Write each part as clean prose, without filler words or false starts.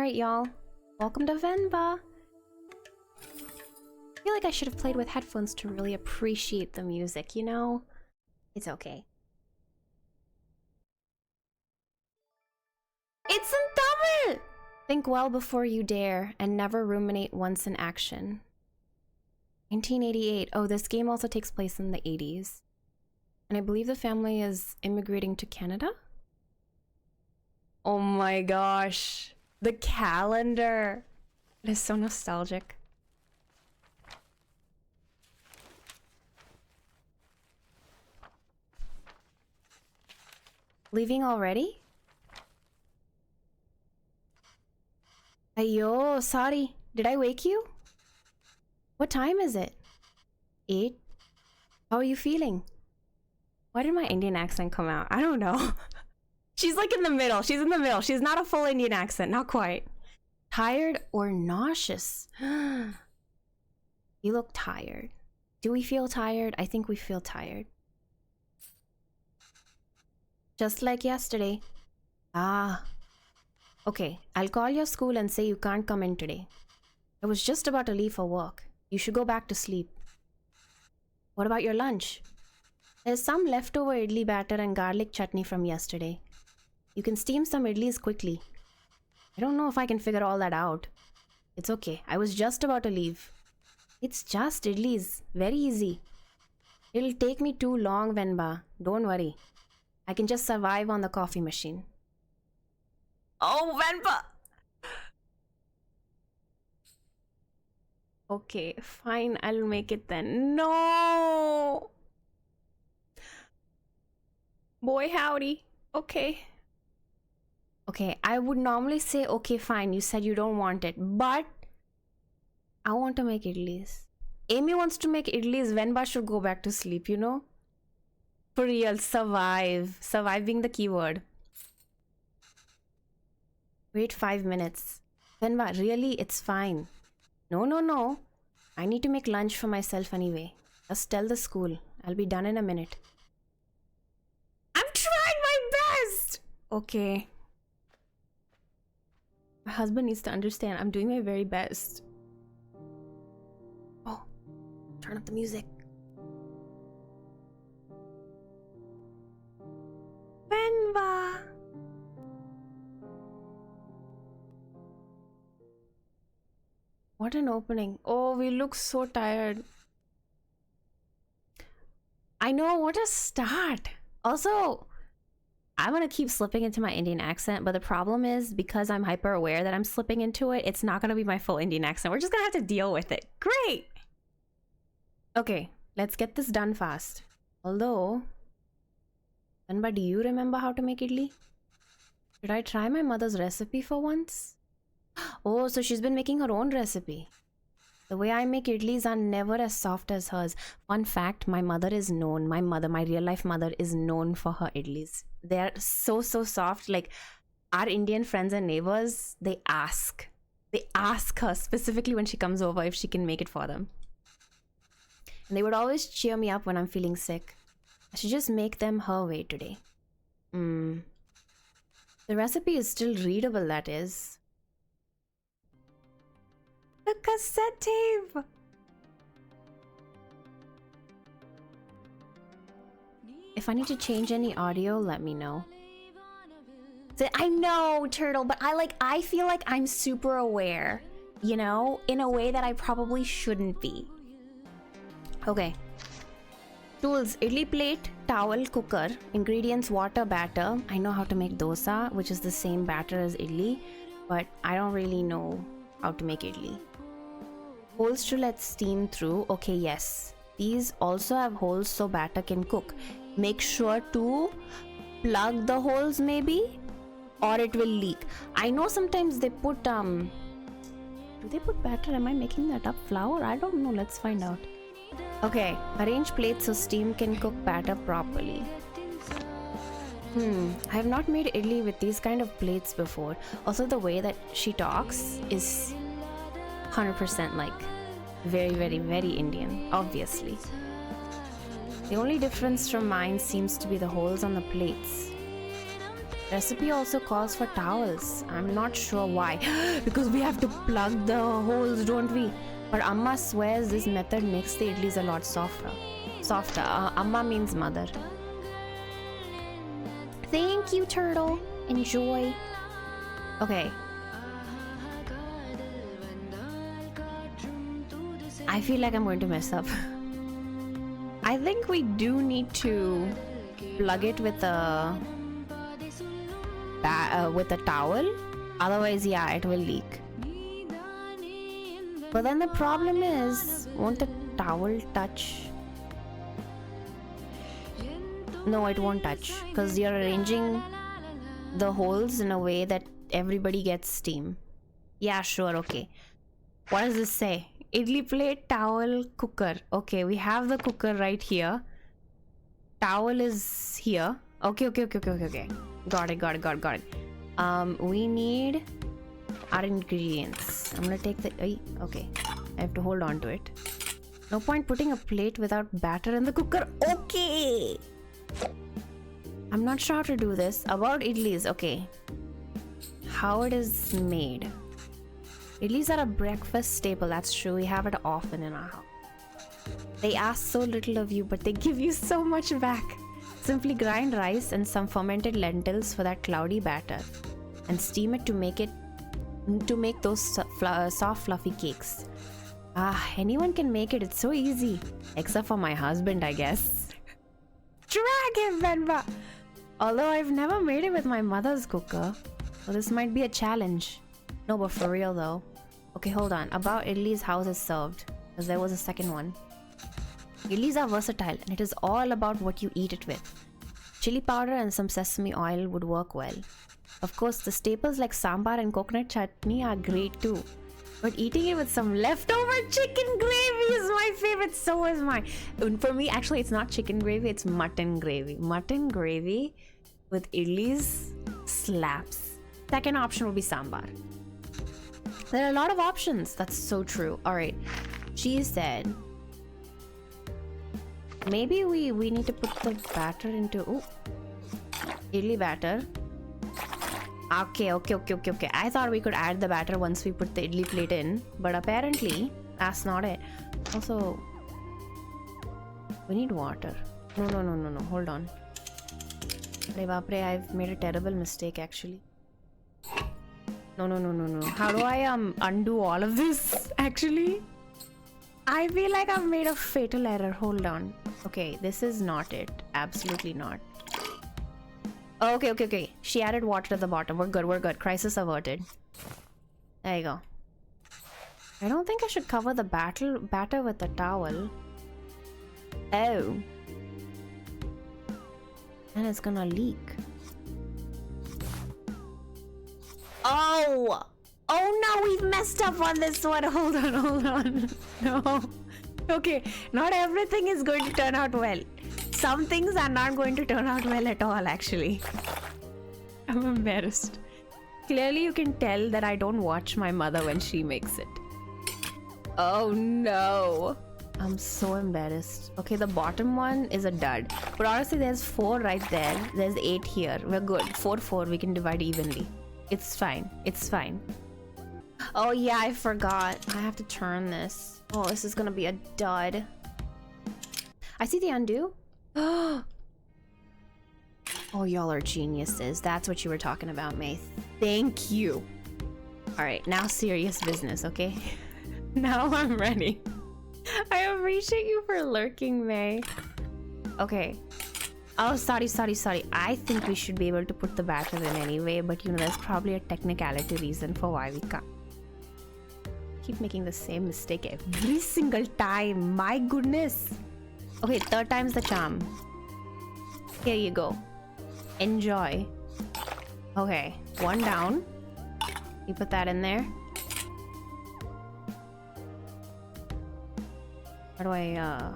Alright, y'all. Welcome to Venba. I feel like I should have played with headphones to really appreciate the music, you know? It's okay. It's in Tamil! Think well before you dare, and never ruminate once in action. 1988. Oh, this game also takes place in the 80s. And I believe the family is immigrating to Canada? Oh my gosh. The calendar. It is so nostalgic. Leaving already? Ayo, sorry. Did I wake you? What time is it? 8? How are you feeling? Why did my Indian accent come out? I don't know. She's like in the middle. She's in the middle. She's not a full Indian accent. Not quite. Tired or nauseous? You look tired. Do we feel tired? I think we feel tired. Just like yesterday. Ah. Okay, I'll call your school and say you can't come in today. I was just about to leave for work. You should go back to sleep. What about your lunch? There's some leftover idli batter and garlic chutney from yesterday. You can steam some idlis quickly. I don't know if I can figure all that out. It's okay, I was just about to leave. It's just idlis, very easy. It'll take me too long, Venba. Don't worry. I can just survive on the coffee machine. Oh, Venba! Okay, fine, I'll make it then. No! Boy, howdy. Okay. Okay, I would normally say, okay, fine, you said you don't want it, but I want to make idlis. Amy wants to make idlis, Venba should go back to sleep, you know? For real, survive. Survive being the keyword. Wait 5 minutes. Venba, really, it's fine. No, no, no. I need to make lunch for myself anyway. Just tell the school. I'll be done in a minute. I'm trying my best! Okay. My husband needs to understand I'm doing my very best. Oh, turn up the music. Venba! What an opening. Oh, we look so tired. I know, what a start. Also, I'm gonna keep slipping into my Indian accent, but the problem is because I'm hyper aware that I'm slipping into it, it's not gonna be my full Indian accent. We're just gonna have to deal with it. Great! Okay, let's get this done fast. Although, Venba, do you remember how to make idli? Should I try my mother's recipe for once? Oh, so she's been making her own recipe. The way I make idlis are never as soft as hers. Fun fact, my mother is known, my real life mother is known for her idlis. They're so soft. Like, our Indian friends and neighbors, they ask her specifically when she comes over if she can make it for them. And they would always cheer me up when I'm feeling sick. I should just make them her way today. The recipe is still readable, that is. The cassette tape! If I need to change any audio, let me know. I know, Turtle, but I feel like I'm super aware, you know, in a way that I probably shouldn't be. Okay. Tools: idli plate, towel, cooker. Ingredients: water, batter. I know how to make dosa, which is the same batter as idli, but I don't really know how to make idli. Holes to let steam through. Okay, yes. These also have holes so batter can cook. Make sure to plug the holes maybe, or it will leak. I know sometimes they put do they put batter? Am I making that up? Flour? I don't know. Let's find out. Okay, arrange plates so steam can cook batter properly. I have not made idli with these kind of plates before. Also, the way that she talks is 100% like very Indian, obviously. The only difference from mine seems to be the holes on the plates. Recipe also calls for towels. I'm not sure why. Because we have to plug the holes, don't we? But Amma swears this method makes the idlis a lot softer. Amma means mother. Thank you, turtle. Enjoy. Okay. I feel like I'm going to mess up. I think we do need to plug it with a towel. Otherwise, yeah, it will leak. But then the problem is, won't the towel touch? No, it won't touch because you're arranging the holes in a way that everybody gets steam. Yeah, sure, okay. What does this say? Idli plate, towel, cooker. Okay, we have the cooker right here. Towel is here. Okay. Got it. We need our ingredients. I'm gonna take the... Okay, I have to hold on to it. No point putting a plate without batter in the cooker. Okay! I'm not sure how to do this. About idlis, okay. How it is made. Idlis are a breakfast staple, that's true. We have it often in our house. They ask so little of you, but they give you so much back. Simply grind rice and some fermented lentils for that cloudy batter. And steam it to make those soft fluffy cakes. Anyone can make it, it's so easy. Except for my husband, I guess. Drag him, Venba! Although I've never made it with my mother's cooker. So this might be a challenge. No, but for real though. Okay, hold on. About idlis, how is it served? Because there was a second one. Idlis are versatile and it is all about what you eat it with. Chili powder and some sesame oil would work well. Of course, the staples like sambar and coconut chutney are great too. But eating it with some leftover chicken gravy is my favorite. So is mine. For me, actually, it's not chicken gravy, it's mutton gravy. Mutton gravy with idlis slaps. Second option will be sambar. There are a lot of options. That's so true. Alright. She said maybe we need to put the batter into idli batter. Okay. I thought we could add the batter once we put the idli plate in, but apparently that's not it. Also, we need water. No. Hold on. I've made a terrible mistake actually. No. How do I undo all of this actually? I feel like I've made a fatal error. Hold on. Okay, this is not it. Absolutely not. Okay. She added water to the bottom. We're good. Crisis averted. There you go. I don't think I should cover the batter with a towel. Oh. And it's gonna leak. Oh no, we've messed up on this one. Hold on. No. Okay, not everything is going to turn out well. Some things are not going to turn out well at all, actually. I'm embarrassed. Clearly, you can tell that I don't watch my mother when she makes it. Oh no. I'm so embarrassed. Okay, the bottom one is a dud. But honestly, there's 4 right there. There's 8 here. We're good. 4, we can divide evenly. It's fine. Oh yeah, I forgot. I have to turn this. Oh, this is gonna be a dud. I see the undo. Oh, y'all are geniuses. That's what you were talking about, May. Thank you. Alright, now serious business, okay? Now I'm ready. I appreciate you for lurking, May. Okay. Oh, sorry. I think we should be able to put the batter in anyway, but you know, there's probably a technicality reason for why we can't. Keep making the same mistake every single time. My goodness. Okay, 3rd time's the charm. Here you go. Enjoy. Okay, 1 down. You put that in there. How do I,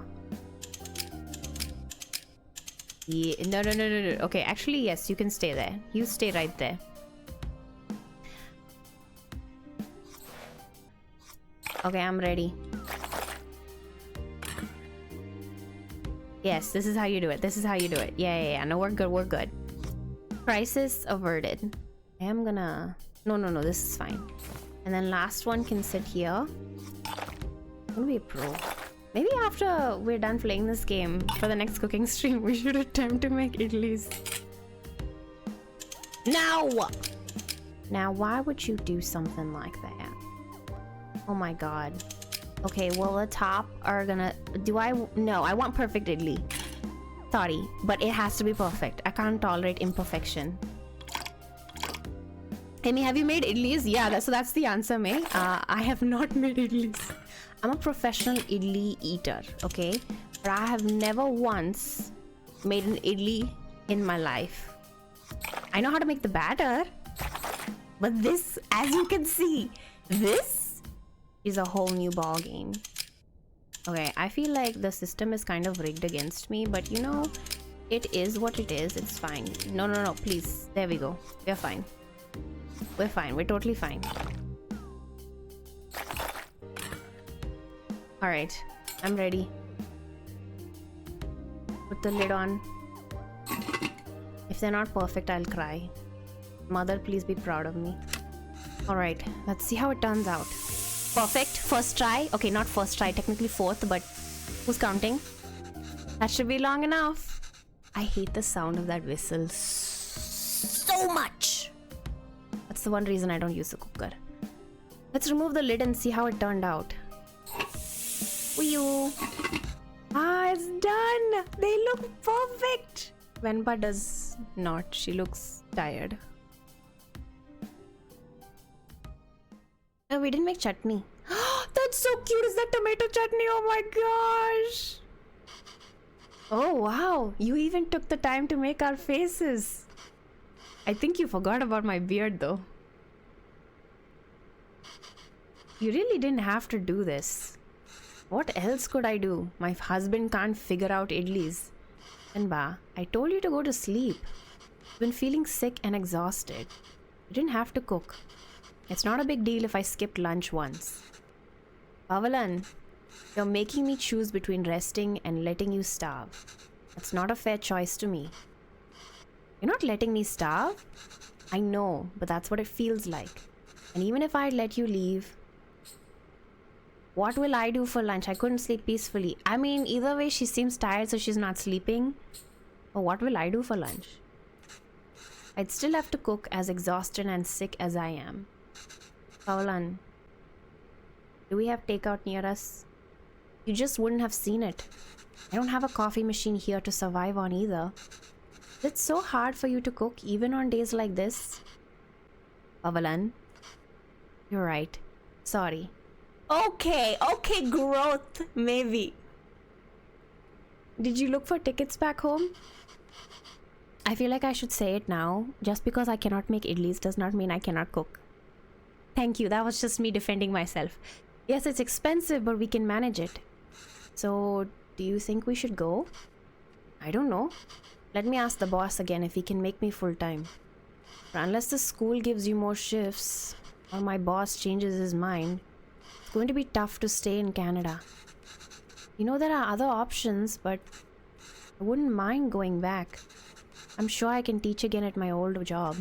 Yeah, no. Okay, actually, yes, you can stay there. You stay right there. Okay, I'm ready. Yes, this is how you do it. Yeah. No, we're good. Crisis averted. I am gonna... No, this is fine. And then last one can sit here. I'm gonna be a pro. Maybe after we're done playing this game, for the next cooking stream, we should attempt to make idlis. Now! Now, why would you do something like that? Oh my god. Okay, well, the top are gonna... No, I want perfect idli. Sorry, but it has to be perfect. I can't tolerate imperfection. Amy, have you made idlis? Yeah, so that's the answer, May. I have not made idlis. I'm a professional idli eater, okay? But I have never once made an idli in my life. I know how to make the batter. But this, as you can see, this is a whole new ball game. Okay, I feel like the system is kind of rigged against me, but you know, it is what it is. It's fine. No, please. There we go. We're fine. We're fine. We're totally fine. Alright, I'm ready. Put the lid on. If they're not perfect, I'll cry. Mother, please be proud of me. Alright, let's see how it turns out. Perfect. First try. Okay, not first try. Technically fourth, but who's counting? That should be long enough. I hate the sound of that whistle so much. That's the one reason I don't use a cooker. Let's remove the lid and see how it turned out. Wee-oo. Ah, it's done. They look perfect. Venba does not. She looks tired. Oh, we didn't make chutney. That's so cute. Is that tomato chutney? Oh my gosh. Oh wow. You even took the time to make our faces. I think you forgot about my beard though. You really didn't have to do this. What else could I do? My husband can't figure out idlis. Venba, I told you to go to sleep. You've been feeling sick and exhausted. You didn't have to cook. It's not a big deal if I skipped lunch once. Pavalan, you're making me choose between resting and letting you starve. That's not a fair choice to me. You're not letting me starve? I know, but that's what it feels like. And even if I let you leave, what will I do for lunch? I couldn't sleep peacefully. I mean, either way, she seems tired, so she's not sleeping. But what will I do for lunch? I'd still have to cook, as exhausted and sick as I am. Paulan, do we have takeout near us? You just wouldn't have seen it. I don't have a coffee machine here to survive on either. It's so hard for you to cook even on days like this. Pavalan, you're right. Sorry. Okay, growth, maybe. Did you look for tickets back home? I feel like I should say it now. Just because I cannot make idlis does not mean I cannot cook. Thank you, that was just me defending myself. Yes, it's expensive, but we can manage it. So, do you think we should go? I don't know. Let me ask the boss again if he can make me full-time. Unless the school gives you more shifts, or my boss changes his mind, it's going to be tough to stay in Canada. You know, there are other options, but I wouldn't mind going back. I'm sure I can teach again at my old job.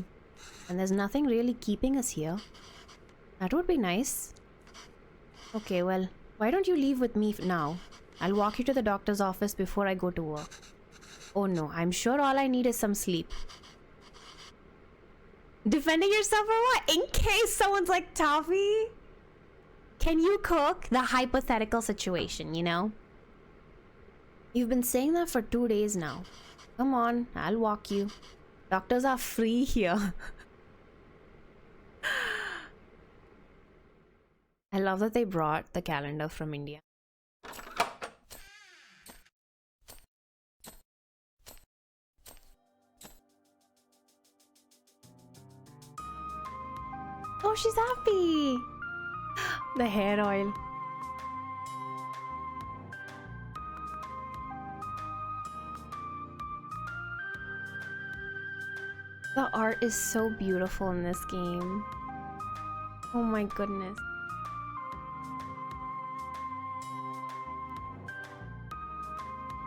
And there's nothing really keeping us here. That would be nice. Okay, well, why don't you leave with me now? I'll walk you to the doctor's office before I go to work. Oh no, I'm sure all I need is some sleep. Defending yourself or what? In case someone's like, Toffee, can you cook? The hypothetical situation, you know? You've been saying that for 2 days now. Come on, I'll walk you. Doctors are free here. I love that they brought the calendar from India. Oh, she's happy. The hair oil. The art is so beautiful in this game. Oh my goodness.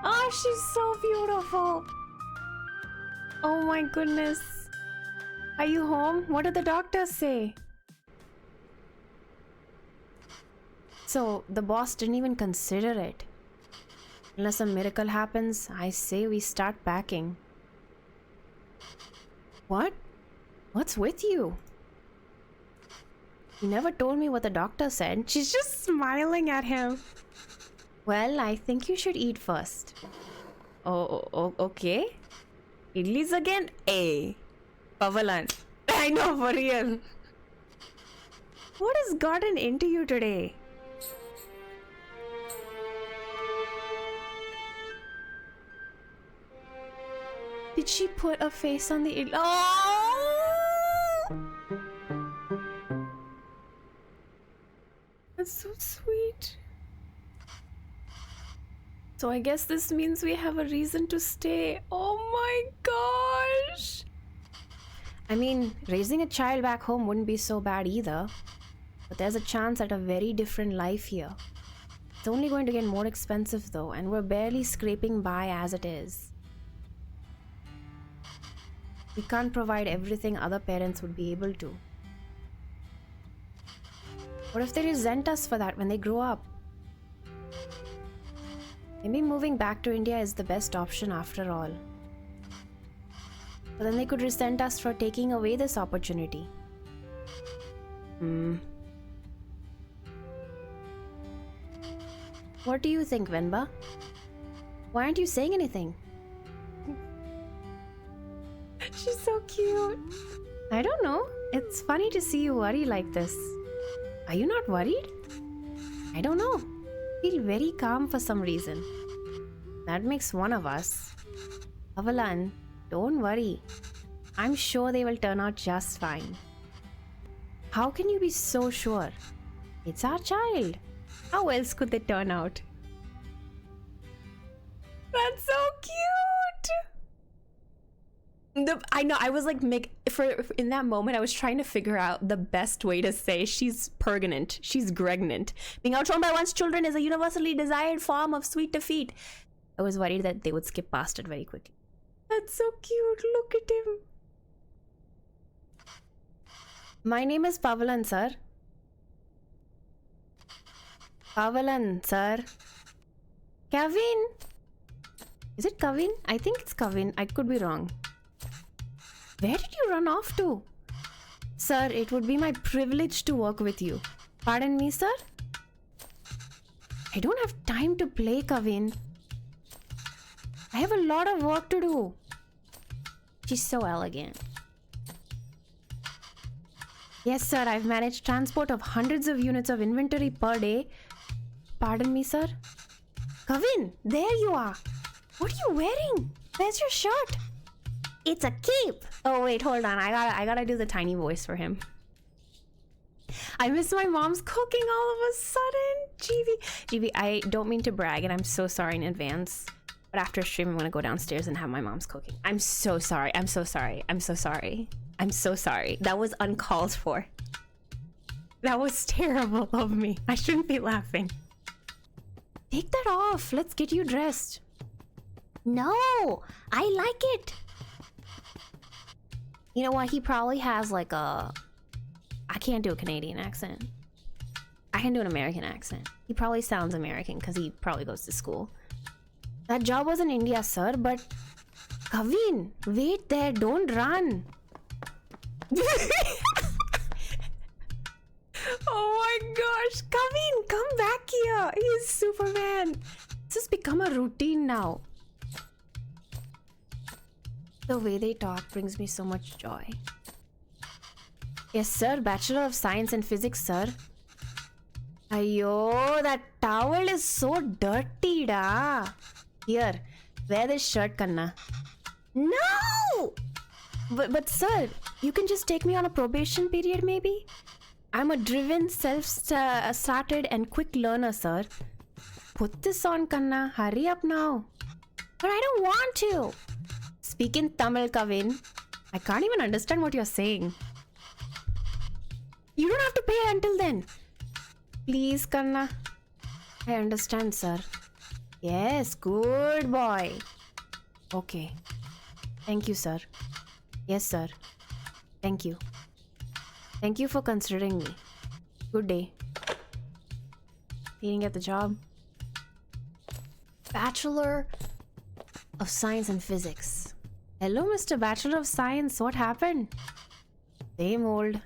Oh, she's so beautiful. Oh my goodness. Are you home? What did the doctors say? So, the boss didn't even consider it. Unless a miracle happens, I say we start packing. What? What's with you? He never told me what the doctor said. She's just smiling at him. Well, I think you should eat first. Oh, okay. Idlis again? Hey, Pavalan. I know, for real. What has gotten into you today? Did she put a face on the... Oh! That's so sweet. So I guess this means we have a reason to stay. Oh my gosh! I mean, raising a child back home wouldn't be so bad either. But there's a chance at a very different life here. It's only going to get more expensive though, and we're barely scraping by as it is. We can't provide everything other parents would be able to. What if they resent us for that when they grow up? Maybe moving back to India is the best option after all. But then they could resent us for taking away this opportunity. What do you think, Venba? Why aren't you saying anything? She's so cute. I don't know. It's funny to see you worry like this. Are you not worried? I don't know. Feel very calm for some reason. That makes one of us. Avalan, don't worry. I'm sure they will turn out just fine. How can you be so sure? It's our child. How else could they turn out? That's so cute! I know, I was like, in that moment, I was trying to figure out the best way to say she's pregnant, she's pregnant. Being outshone by one's children is a universally desired form of sweet defeat. I was worried that they would skip past it very quickly. That's so cute, look at him. My name is Pavalan, sir. Pavalan, sir. Kevin. Is it Kevin? I think it's Kevin. I could be wrong. Where did you run off to? Sir, it would be my privilege to work with you. Pardon me, sir? I don't have time to play, Kevin. I have a lot of work to do. She's so elegant. Yes, sir, I've managed transport of hundreds of units of inventory per day. Pardon me, sir? Kevin, there you are. What are you wearing? Where's your shirt? It's a cape. Oh wait, hold on. I gotta do the tiny voice for him. I miss my mom's cooking all of a sudden. GB, I don't mean to brag, and I'm so sorry in advance. But after stream, I'm gonna go downstairs and have my mom's cooking. I'm so sorry. I'm so sorry. I'm so sorry. I'm so sorry. That was uncalled for. That was terrible of me. I shouldn't be laughing. Take that off. Let's get you dressed. No, I like it. You know what? He probably has like a... I can't do a Canadian accent. I can do an American accent. He probably sounds American because he probably goes to school. That job was in India, sir, but... Kavin, wait there. Don't run. Oh my gosh. Kavin, come back here. He's Superman. This has become a routine now. The way they talk brings me so much joy. Yes, sir. Bachelor of Science in Physics, sir. Ayo, that towel is so dirty, da. Here, wear this shirt, Kanna. No! But sir, you can just take me on a probation period, maybe? I'm a driven, self-started and quick learner, sir. Put this on, Kanna. Hurry up now. But I don't want to. Speak in Tamil, Kavin. I can't even understand what you're saying. You don't have to pay until then. Please, Kanna. I understand, sir. Yes, good boy. Okay. Thank you, sir. Yes, sir. Thank you. Thank you for considering me. Good day. He didn't get the job. Bachelor of Science and Physics. Hello, Mr. Bachelor of Science. What happened? Same old.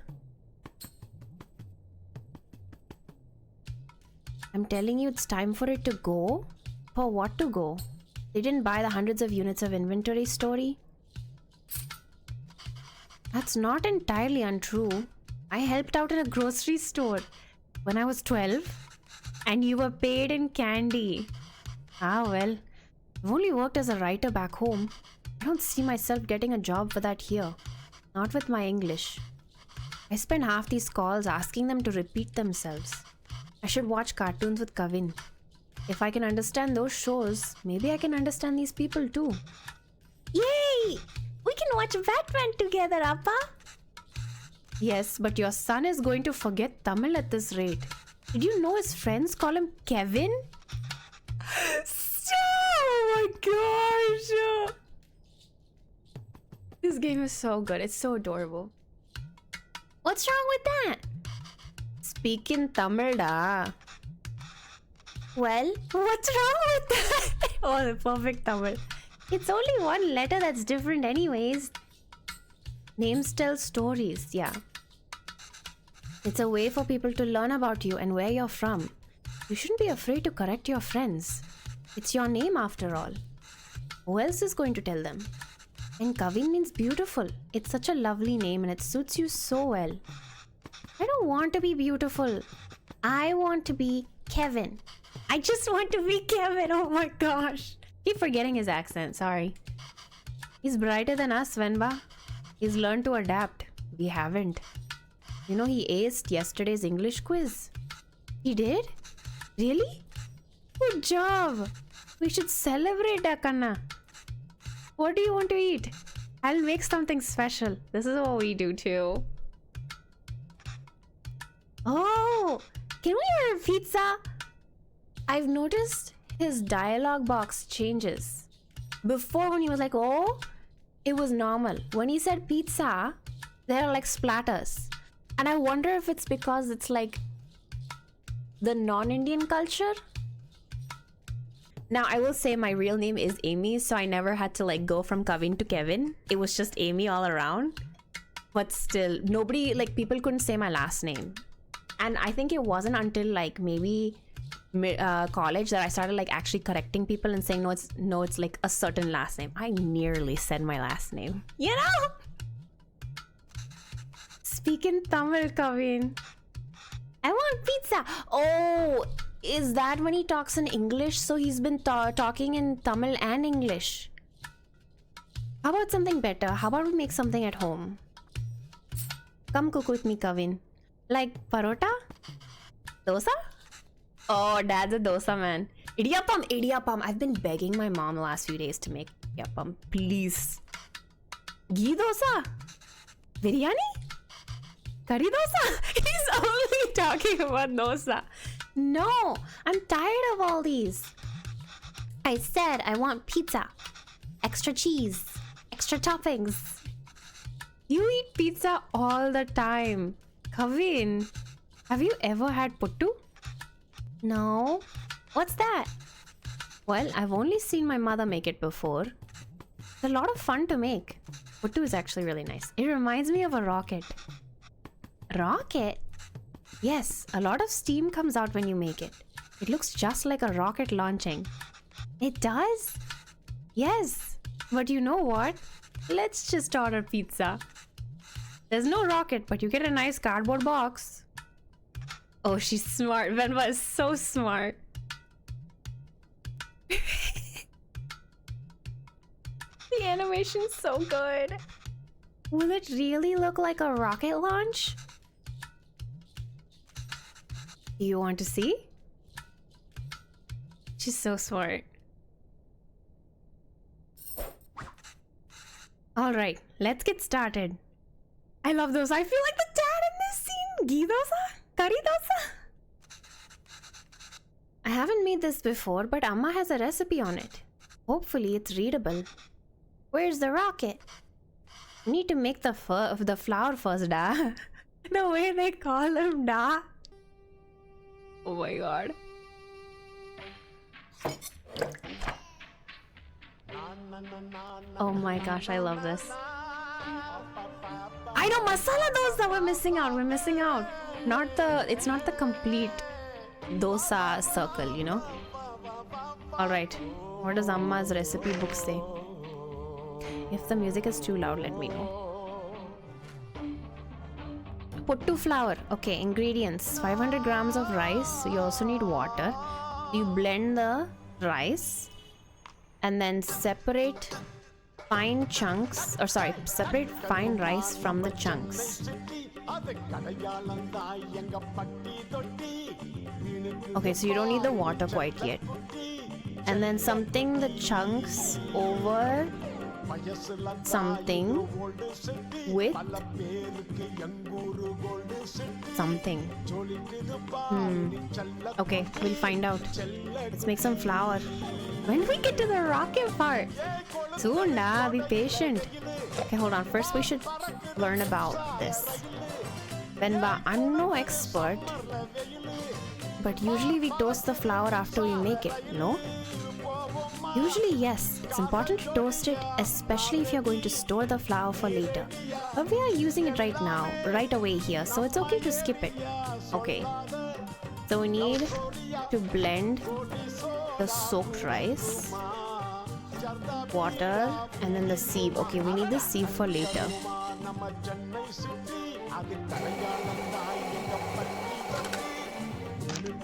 I'm telling you, it's time for it to go. For what to go? They didn't buy the hundreds of units of inventory story. That's not entirely untrue. I helped out in a grocery store when I was 12, and you were paid in candy. Ah, well, I've only worked as a writer back home. I don't see myself getting a job for that here. Not with my English. I spend half these calls asking them to repeat themselves. I should watch cartoons with Kavin. If I can understand those shows, maybe I can understand these people too. Yay! We can watch Batman together, Appa! Yes, but your son is going to forget Tamil at this rate. Did you know his friends call him Kevin? Oh my gosh! This game is so good. It's so adorable. What's wrong with that? Speak in Tamil, da. Well, what's wrong with that? Oh, the perfect Tamil. It's only one letter that's different anyways. Names tell stories, yeah. It's a way for people to learn about you and where you're from. You shouldn't be afraid to correct your friends. It's your name after all. Who else is going to tell them? And Kavin means beautiful. It's such a lovely name and it suits you so well. I don't want to be beautiful. I want to be Kevin. I just want to be Kevin. Oh my gosh. Keep forgetting his accent. Sorry. He's brighter than us, Venba. He's learned to adapt. We haven't. You know, he aced yesterday's English quiz. He did? Really? Good job. We should celebrate, Akana. What do you want to eat? I'll make something special. This is what we do too. Oh, can we order pizza? I've noticed his dialogue box changes. Before, when he was like, oh, it was normal. When he said pizza, there are like splatters. And I wonder if it's because it's like the non-Indian culture. Now, I will say my real name is Amy, so I never had to like go from Kavin to Kevin. It was just Amy all around. But still, nobody, like people couldn't say my last name. And I think it wasn't until like maybe college that I started like actually correcting people and saying, no, it's like a certain last name. I nearly said my last name. You know? Speak in Tamil, Kavin. I want pizza. Oh, is that when he talks in English? So he's been talking in Tamil and English. How about something better? How about we make something at home? Come cook with me, Kavin. Like parota? Dosa? Oh, dad's a dosa man. Idiyappam, idiyappam. I've been begging my mom the last few days to make idiyappam. Please. Ghee dosa? Biryani? Curry dosa? He's only talking about dosa. No, I'm tired of all these. I said I want pizza. Extra cheese. Extra toppings. You eat pizza all the time. Kavin, have you ever had puttu? No. What's that? Well, I've only seen my mother make it before. It's a lot of fun to make. Puttu is actually really nice. It reminds me of a rocket. Rocket? Yes, a lot of steam comes out when you make it. It looks just like a rocket launching. It does? Yes. But you know what? Let's just order pizza. There's no rocket, but you get a nice cardboard box. Oh, she's smart. Venba is so smart. The animation's so good. Will it really look like a rocket launch? Do you want to see? She's so smart. Alright, let's get started. I love those. I feel like the dad in this scene. Ghee dosa? Curry dosa? I haven't made this before, but Amma has a recipe on it. Hopefully it's readable. Where's the rocket? Need to make the flour first, da. The way they call him, da. Oh my god. Oh my gosh, I love this. I know masala dosa. We're missing out. We're missing out. It's not the complete dosa circle, you know. All right. What does Amma's recipe book say? If the music is too loud, let me know. Puttu flour. Okay, ingredients. 500 grams of rice. You also need water. You blend the rice and then separate fine rice from the chunks. Okay, so you don't need the water quite yet. And then something the chunks over something with something. Okay, we'll find out. Let's make some flour. When do we get to the rocket part? Soon, be patient. Okay, hold on. First, we should learn about this. Venba, I'm no expert, but usually we toast the flour after we make it, no? Usually, yes. It's important to toast it, especially if you're going to store the flour for later. But we are using it right now, right away here, so it's okay to skip it. Okay. So we need to blend the soaked rice, water, and then the sieve. Okay, we need the sieve for later.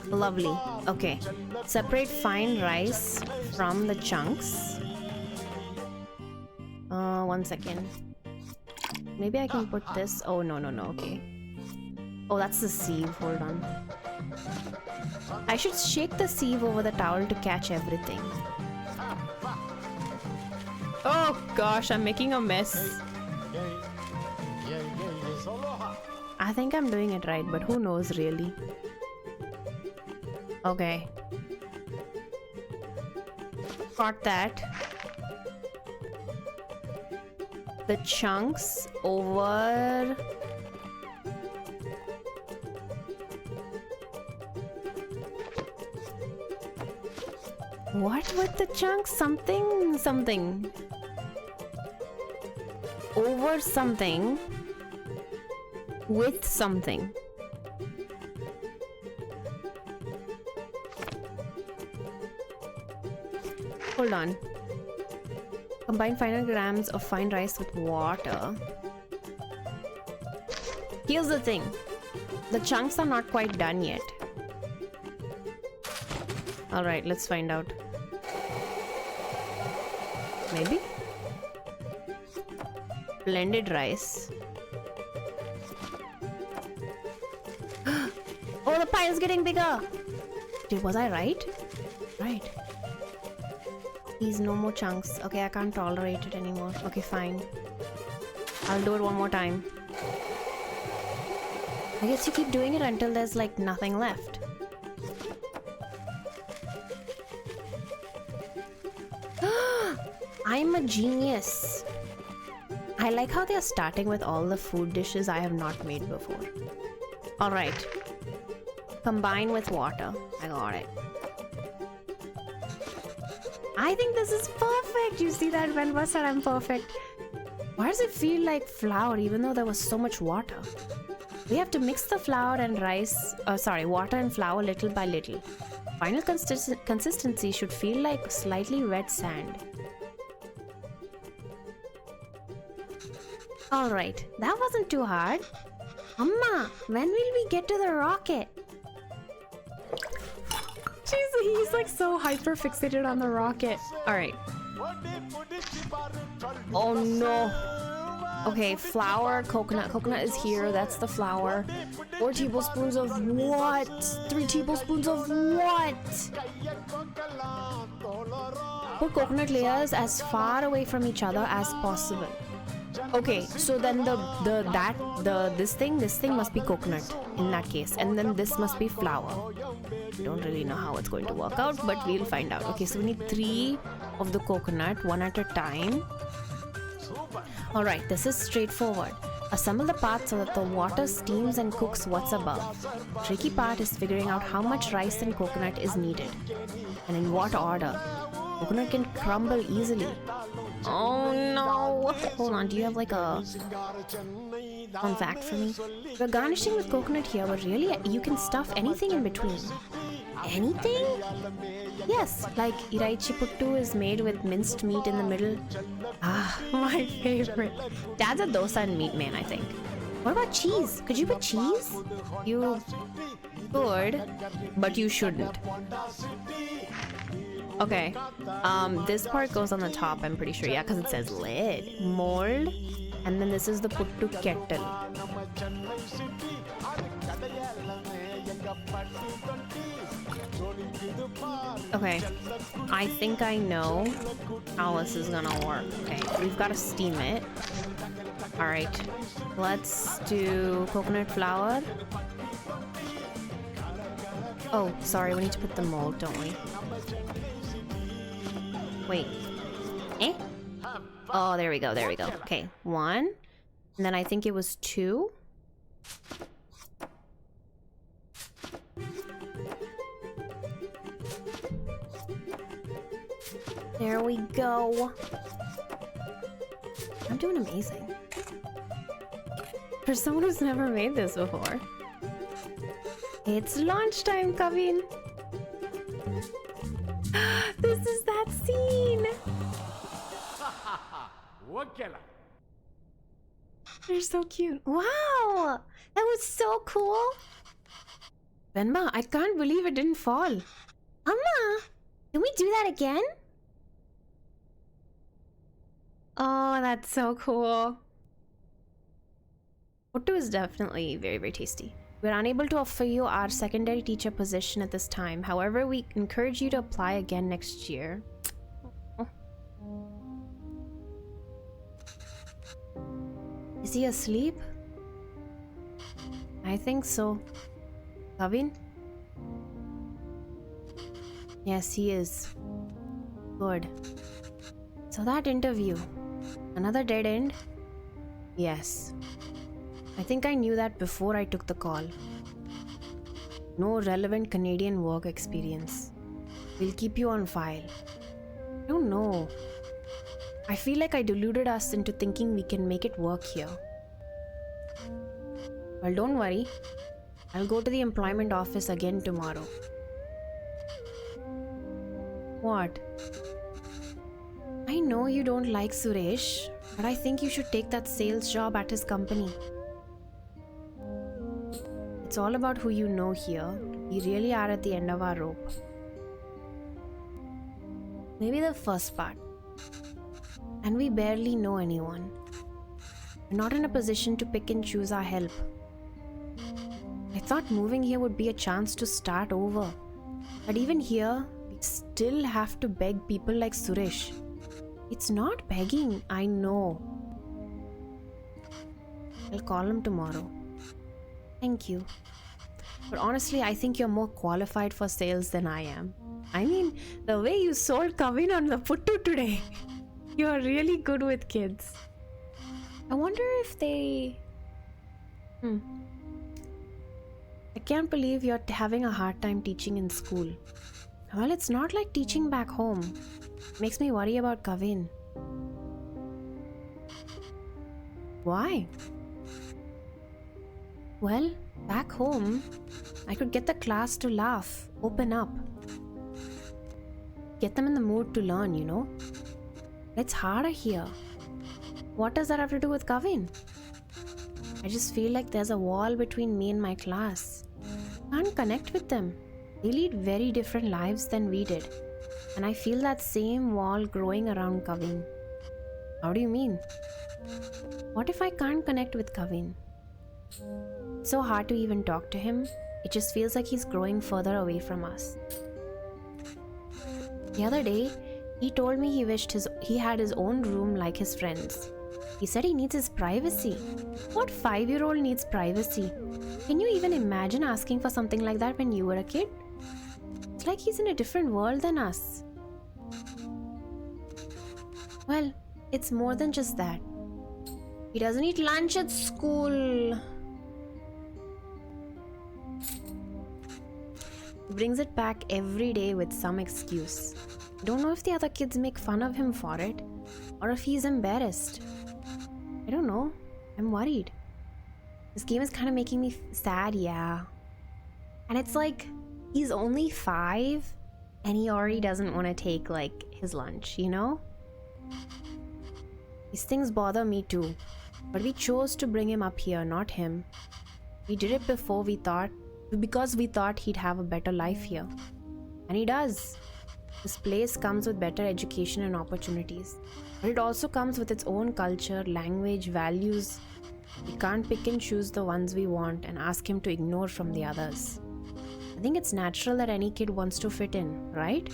Lovely. Okay. Separate fine rice from the chunks. 1 second. Maybe I can put this. Oh, no. Okay. Oh, that's the sieve. Hold on. I should shake the sieve over the towel to catch everything. Oh gosh, I'm making a mess. I think I'm doing it right, but who knows really? Okay. Got that. The chunks over... What with the chunks? Something. Over something. With something. Hold on. Combine 500 grams of fine rice with water. Here's the thing. The chunks are not quite done yet. Alright, let's find out. Maybe? Blended rice. Oh, the pile is getting bigger! Dude, was I right? Right. Please, no more chunks. Okay, I can't tolerate it anymore. Okay, fine. I'll do it one more time. I guess you keep doing it until there's like nothing left. I'm a genius. I like how they're starting with all the food dishes I have not made before. Alright. Combine with water. I got it. I think this is perfect. You see that Venba said I'm perfect. Why does it feel like flour even though there was so much water? We have to mix the flour and water and flour little by little. Final consistency should feel like slightly wet sand. Alright, that wasn't too hard. Amma, when will we get to the rocket? Jeez, he's like so hyper fixated on the rocket. Alright. Oh no. Okay, flour, coconut. Coconut is here. That's the flour. 4 tablespoons of what? 3 tablespoons of what? Put coconut layers as far away from each other as possible. Okay, so then this thing must be coconut in that case, and then this must be flour. Don't really know how it's going to work out, but we'll find out. Okay, so we need 3 of the coconut, one at a time. Alright, this is straightforward. Assemble the pot so that the water steams and cooks what's above. The tricky part is figuring out how much rice and coconut is needed. And in what order. Coconut can crumble easily. Oh no! Hold on, do you have like a fun fact for me? We're garnishing with coconut here, but really you can stuff anything in between. Anything? Yes, like iraichi puttu is made with minced meat in the middle. Ah, my favorite. Dad's a dosa and meat man, I think. What about cheese? Could you put cheese? You could, but you shouldn't. Okay, this part goes on the top, I'm pretty sure. Yeah, because it says lid. Mold. And then this is the puttu kettle. Okay, I think I know how this is gonna work. Okay, we've got to steam it. Alright, let's do coconut flour. Oh, sorry, we need to put the mold, don't we? Wait. Eh? Oh, there we go, there we go. Okay, 1. And then I think it was 2. There we go. I'm doing amazing. For someone who's never made this before. It's lunchtime, Kavin. This is that scene. They're so cute. Wow, that was so cool. Venba, I can't believe it didn't fall. Amma, can we do that again? Oh, that's so cool. Puttu is definitely very, very tasty. We're unable to offer you our secondary teacher position at this time. However, we encourage you to apply again next year. Is he asleep? I think so. Kavin? Yes, he is. Good. So that interview. Another dead end? Yes. I think I knew that before I took the call. No relevant Canadian work experience. We'll keep you on file. I don't know. I feel like I deluded us into thinking we can make it work here. Well, don't worry. I'll go to the employment office again tomorrow. What? I know you don't like Suresh, but I think you should take that sales job at his company. It's all about who you know here. We really are at the end of our rope. Maybe the first part. And we barely know anyone. We're not in a position to pick and choose our help. I thought moving here would be a chance to start over. But even here, we still have to beg people like Suresh. It's not begging, I know. I'll call him tomorrow. Thank you. But honestly, I think you're more qualified for sales than I am. I mean, the way you sold Kavin on the puttu today. You're really good with kids. I wonder if they... I can't believe you're having a hard time teaching in school. Well, it's not like teaching back home. Makes me worry about Kavin. Why? Well, back home, I could get the class to laugh, open up. Get them in the mood to learn, you know? It's harder here. What does that have to do with Kavin? I just feel like there's a wall between me and my class. I can't connect with them. They lead very different lives than we did. And I feel that same wall growing around Kavin. How do you mean? What if I can't connect with Kavin? It's so hard to even talk to him. It just feels like he's growing further away from us. The other day, he told me he wished he had his own room like his friends. He said he needs his privacy. What 5-year-old needs privacy? Can you even imagine asking for something like that when you were a kid? It's like he's in a different world than us. Well, it's more than just that. He doesn't eat lunch at school. He brings it back every day with some excuse. I don't know if the other kids make fun of him for it or if he's embarrassed. I don't know. I'm worried. This game is kind of making me sad, yeah. And it's like, he's only 5 and he already doesn't want to take like his lunch, you know? These things bother me too. But we chose to bring him up here, not him. We did it because we thought he'd have a better life here. And he does. This place comes with better education and opportunities. But it also comes with its own culture, language, values. We can't pick and choose the ones we want and ask him to ignore from the others. I think it's natural that any kid wants to fit in, right?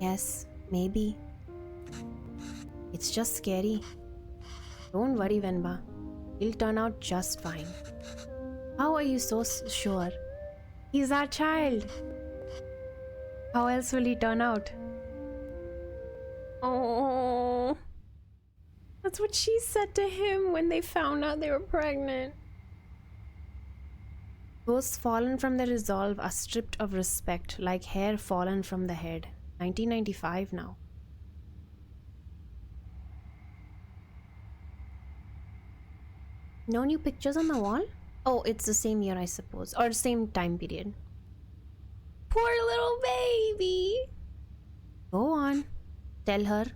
Yes, maybe. It's just scary. Don't worry, Venba. He'll turn out just fine. How are you so sure? He's our child. How else will he turn out? Oh, that's what she said to him when they found out they were pregnant. Those fallen from their resolve are stripped of respect, like hair fallen from the head. 1995 now. No new pictures on the wall? Oh, it's the same year, I suppose. Or same time period. Poor little baby. Go on. Tell her.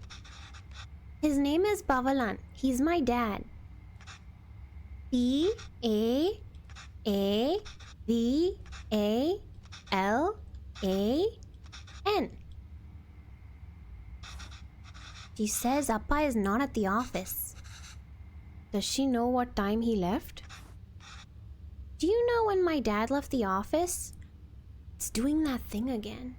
His name is Bavalan. He's my dad. P-A-A-V-A-L-A-N. She says Appa is not at the office. Does she know what time he left? Do you know when my dad left the office? It's doing that thing again.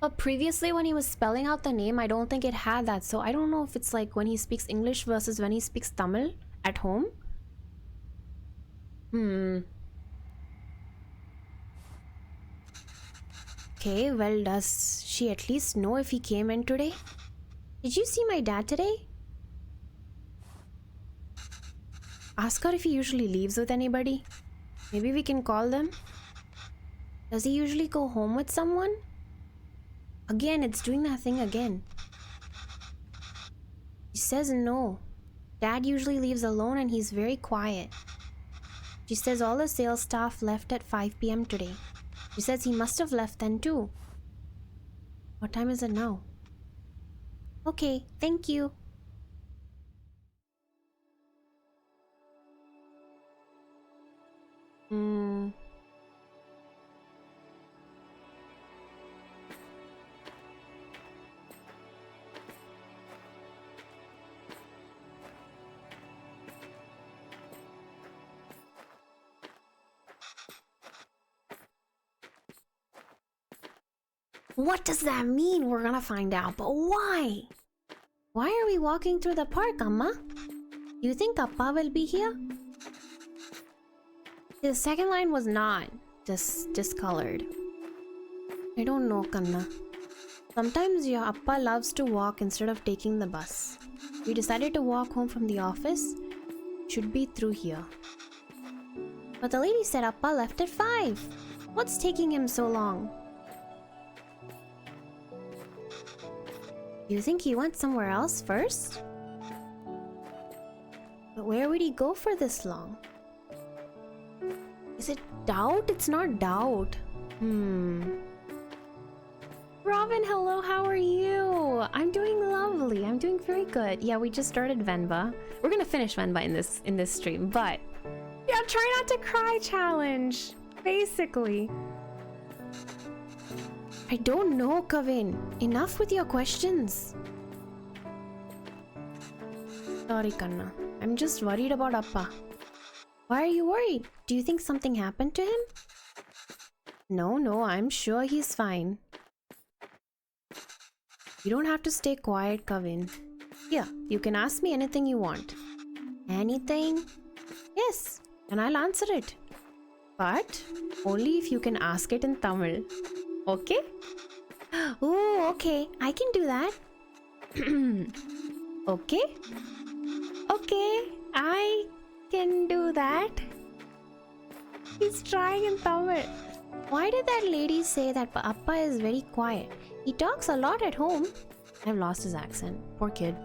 But previously when he was spelling out the name, I don't think it had that. So I don't know if it's like when he speaks English versus when he speaks Tamil at home. Okay, well, does she at least know if he came in today? Did you see my dad today? Ask her if he usually leaves with anybody. Maybe we can call them. Does he usually go home with someone? Again, it's doing that thing again. She says no. Dad usually leaves alone and he's very quiet. She says all the sales staff left at 5 p.m. today. She says he must have left then too. What time is it now? Okay, thank you. What does that mean? We're gonna find out, but why? Why are we walking through the park, Amma? Do you think Appa will be here? The second line was not just discolored. I don't know, Kanna. Sometimes your Appa loves to walk instead of taking the bus. We decided to walk home from the office. Should be through here. But the lady said Appa left at 5. What's taking him so long? Do you think he went somewhere else first? But where would he go for this long? Is it doubt? It's not doubt. Robin, hello, how are you? I'm doing lovely. I'm doing very good. Yeah, we just started Venba. We're gonna finish Venba in this stream, but yeah, try not to cry challenge. Basically. I don't know, Kavin. Enough with your questions. Sorry, Kanna. I'm just worried about Appa. Why are you worried? Do you think something happened to him? No, I'm sure he's fine. You don't have to stay quiet, Kavin. Here, you can ask me anything you want. Anything? Yes, and I'll answer it. But only if you can ask it in Tamil. Okay? Oh, okay. I can do that. Okay. Okay, I can do that. He's trying in Tamil. Why did that lady say that Appa is very quiet? He talks a lot at home. I've lost his accent. Poor kid.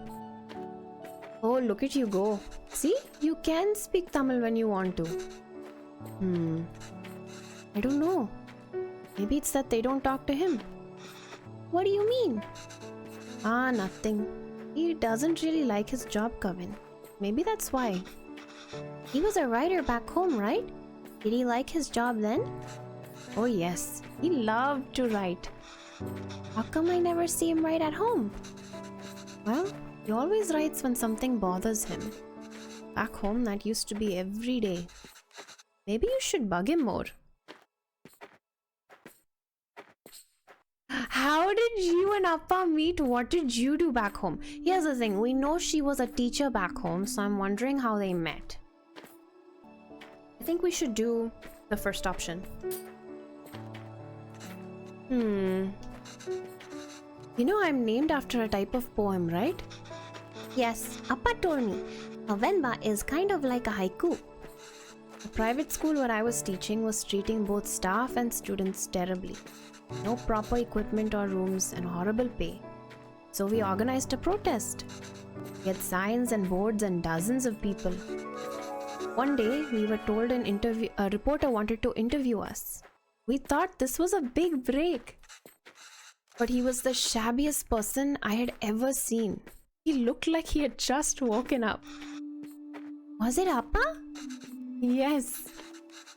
Oh, look at you go. See? You can speak Tamil when you want to. I don't know. Maybe it's that they don't talk to him. What do you mean? Ah, nothing. He doesn't really like his job, Kavin. Maybe that's why. He was a writer back home, right? Did he like his job then? Oh yes, he loved to write. How come I never see him write at home? Well, he always writes when something bothers him. Back home, that used to be every day. Maybe you should bug him more. How did you and Appa meet? What did you do back home? Here's the thing, we know she was a teacher back home, so I'm wondering how they met. I think we should do the first option. You know I'm named after a type of poem, right? Yes, Appa told me. A Venba is kind of like a haiku. The private school where I was teaching was treating both staff and students terribly. No proper equipment or rooms and horrible pay. So we organized a protest. We had signs and boards and dozens of people. One day we were told a reporter wanted to interview us. We thought this was a big break. But he was the shabbiest person I had ever seen. He looked like he had just woken up. Was it Appa? Yes.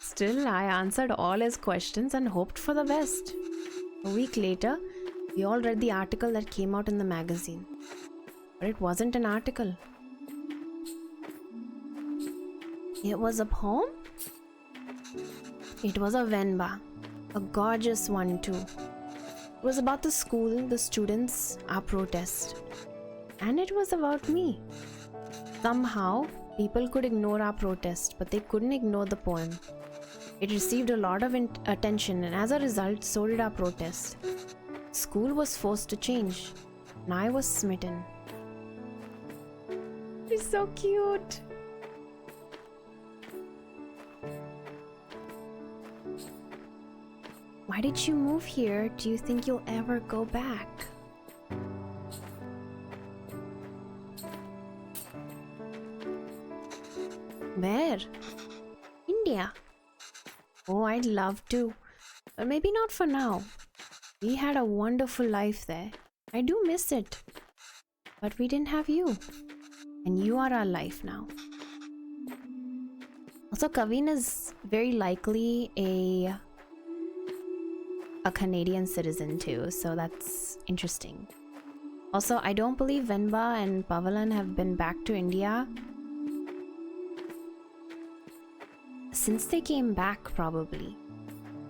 Still, I answered all his questions and hoped for the best. A week later, we all read the article that came out in the magazine. But it wasn't an article. It was a poem? It was a Venba. A gorgeous one too. It was about the school, the students, our protest. And it was about me. Somehow, people could ignore our protest, but they couldn't ignore the poem. It received a lot of attention, and as a result, so did our protest. School was forced to change, and I was smitten. He's so cute. Why did you move here? Do you think you'll ever go back? Where? India. Oh, I'd love to. But maybe not for now. We had a wonderful life there. I do miss it. But we didn't have you. And you are our life now. Also, Kavin is very likely a Canadian citizen too, so that's interesting. Also, I don't believe Venba and Pavalan have been back to India since they came back, probably.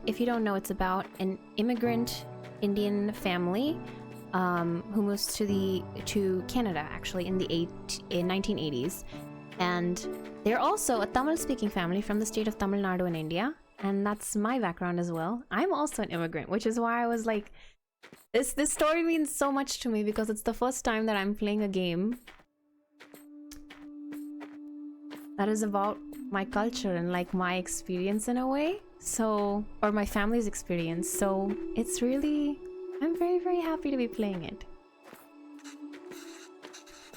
If you don't know, it's about an immigrant Indian family who moves to Canada actually in the 1980s, and they're also a Tamil-speaking family from the state of Tamil Nadu in India. And that's my background as well. I'm also an immigrant, which is why I was like, this story means so much to me because it's the first time that I'm playing a game that is about my culture and like my experience in a way. So, or my family's experience. So it's really, I'm very, very happy to be playing it.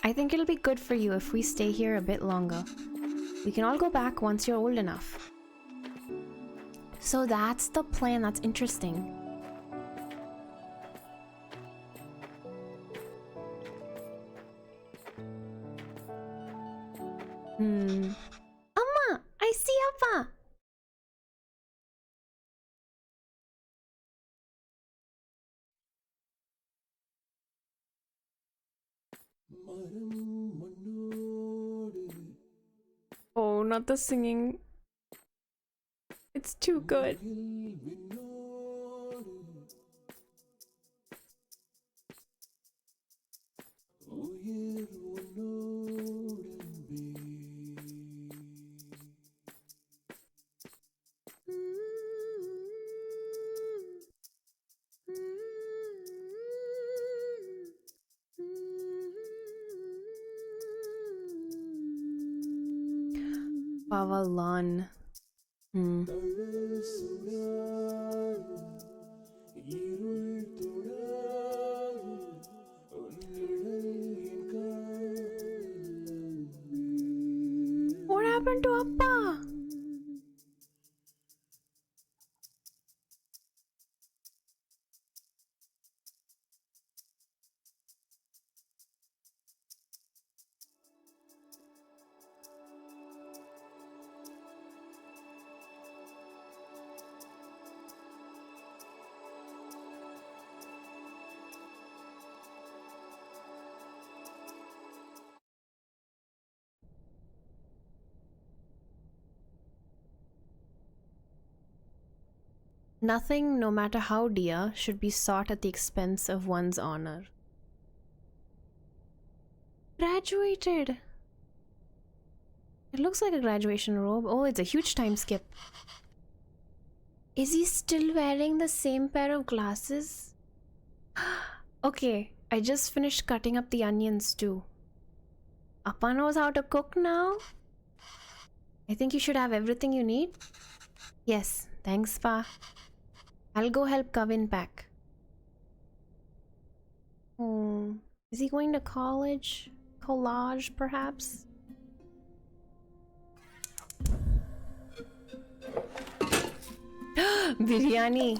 I think it'll be good for you if we stay here a bit longer. We can all go back once you're old enough. So that's the plan. That's interesting. Amma! I see Appa! Oh, not the singing. It's too good. Pavalan. Hmm. What happened to Appa? Nothing, no matter how dear, should be sought at the expense of one's honor. Graduated. It looks like a graduation robe. Oh, it's a huge time skip. Is he still wearing the same pair of glasses? Okay, I just finished cutting up the onions too. Appa knows how to cook now? I think you should have everything you need. Yes, thanks, Pa. I'll go help Kavin pack. Oh, is he going to college? Collage, perhaps? Biryani.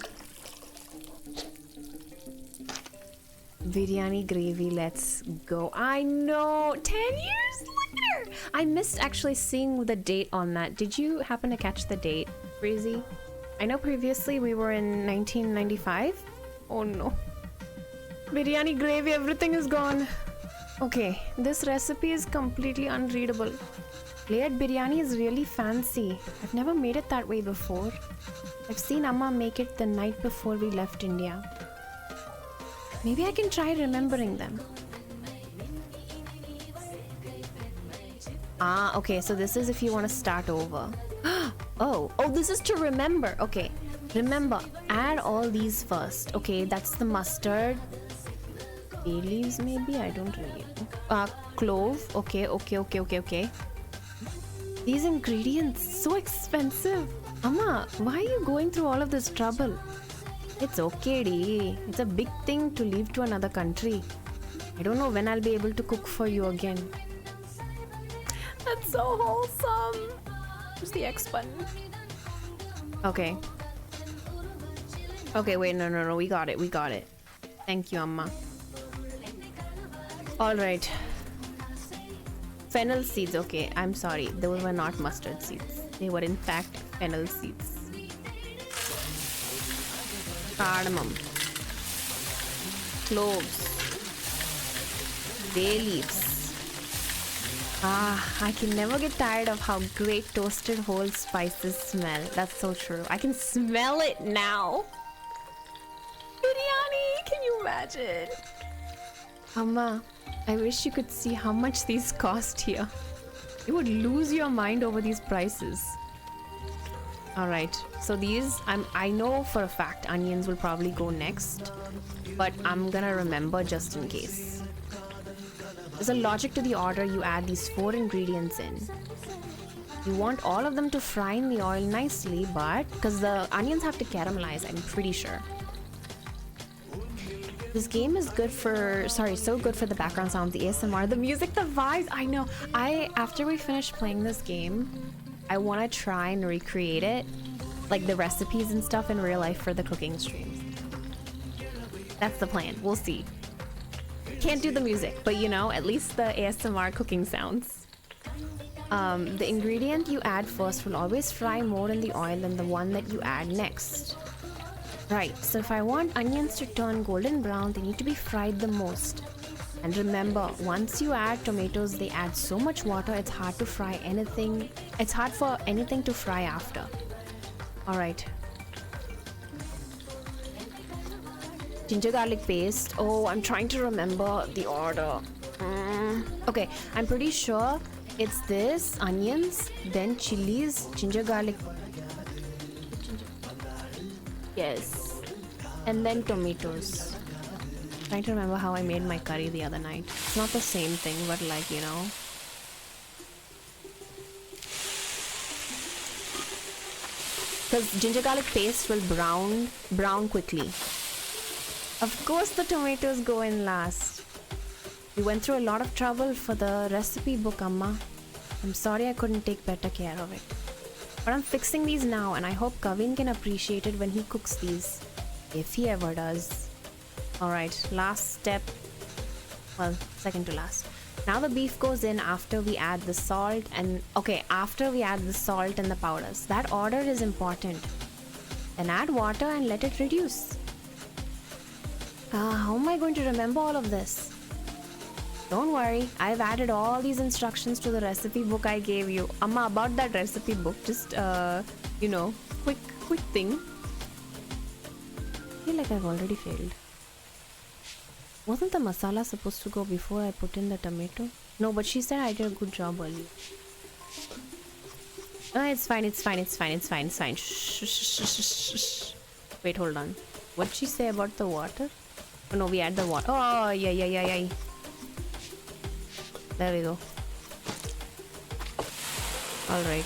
Biryani gravy, let's go. I know! 10 years later! I missed actually seeing the date on that. Did you happen to catch the date, Breezy? I know previously we were in 1995. Oh no. Biryani gravy, everything is gone. Okay, this recipe is completely unreadable. Layered biryani is really fancy. I've never made it that way before. I've seen Amma make it the night before we left India. Maybe I can try remembering them. Ah, okay, so this is if you want to start over. Oh, this is to remember. Okay, remember, add all these first. Okay, that's the mustard. Bay leaves maybe? I don't really know. Clove. Okay. These ingredients, so expensive. Amma, why are you going through all of this trouble? It's okay, Dee. It's a big thing to leave to another country. I don't know when I'll be able to cook for you again. That's so wholesome. Where's the X button? Okay. Okay, wait, no. We got it. Thank you, Amma. Alright. Fennel seeds. Okay, I'm sorry. Those were not mustard seeds. They were in fact fennel seeds. Cardamom, cloves, bay leaves. I can never get tired of how great toasted whole spices smell. That's so true. I can smell it now. Biryani, can you imagine? Amma, I wish you could see how much these cost here. You would lose your mind over these prices. Alright, so these, I know for a fact onions will probably go next, but I'm gonna remember just in case. There's a logic to the order you add these 4 ingredients in. You want all of them to fry in the oil nicely, but because the onions have to caramelize, I'm pretty sure. This game is good for, so good for the background sound, the ASMR, the music, the vibes. I know. After we finish playing this game, I want to try and recreate it, like the recipes and stuff in real life for the cooking streams. That's the plan. We'll see. Can't do the music, but you know, at least the ASMR cooking sounds. The ingredient you add first will always fry more in the oil than the one that you add next. Right, so if I want onions to turn golden brown, they need to be fried the most. And remember, once you add tomatoes, they add so much water, it's hard to fry anything. It's hard for anything to fry after. Alright. Ginger garlic paste. Oh, I'm trying to remember the order. Okay, I'm pretty sure it's this, onions, then chilies, ginger garlic. Yes. And then tomatoes. Trying to remember how I made my curry the other night. It's not the same thing, but like, you know. Because ginger garlic paste will brown quickly. Of course the tomatoes go in last. We went through a lot of trouble for the recipe book, Amma. I'm sorry I couldn't take better care of it. But I'm fixing these now and I hope Kavin can appreciate it when he cooks these. If he ever does. Alright, last step. Well, second to last. Now the beef goes in after we add the salt and... Okay, after we add the salt and the powders. That order is important. Then add water and let it reduce. How am I going to remember all of this? Don't worry, I've added all these instructions to the recipe book I gave you. Amma, about that recipe book, just, you know, quick thing. I feel like I've already failed. Wasn't the masala supposed to go before I put in the tomato? No, but she said I did a good job earlier. Oh, it's fine. Shh. Wait, hold on. What did she say about the water? Oh no, we add the water. Oh, yeah. There we go. Alright.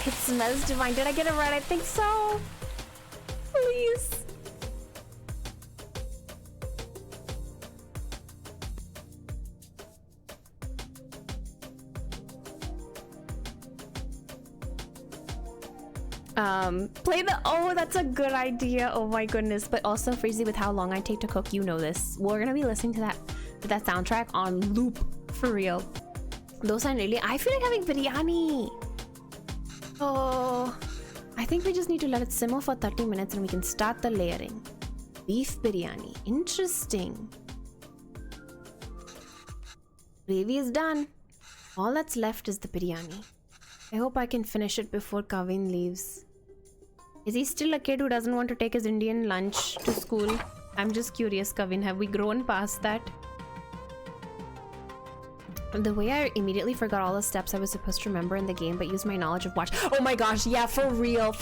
It smells divine. Did I get it right? I think so. Please. Play the... Oh, that's a good idea. Oh my goodness. But also, Freezy, with how long I take to cook, you know this. We're gonna be listening to that soundtrack on loop. For real. Those sound really... I feel like having biryani. Oh... I think we just need to let it simmer for 30 minutes and we can start the layering. Beef biryani. Interesting. Gravy is done. All that's left is the biryani. I hope I can finish it before Kavin leaves. Is he still a kid who doesn't want to take his Indian lunch to school? I'm just curious, Kavin. Have we grown past that? The way I immediately forgot all the steps I was supposed to remember in the game, but used my knowledge of watch. Oh my gosh, yeah, for real.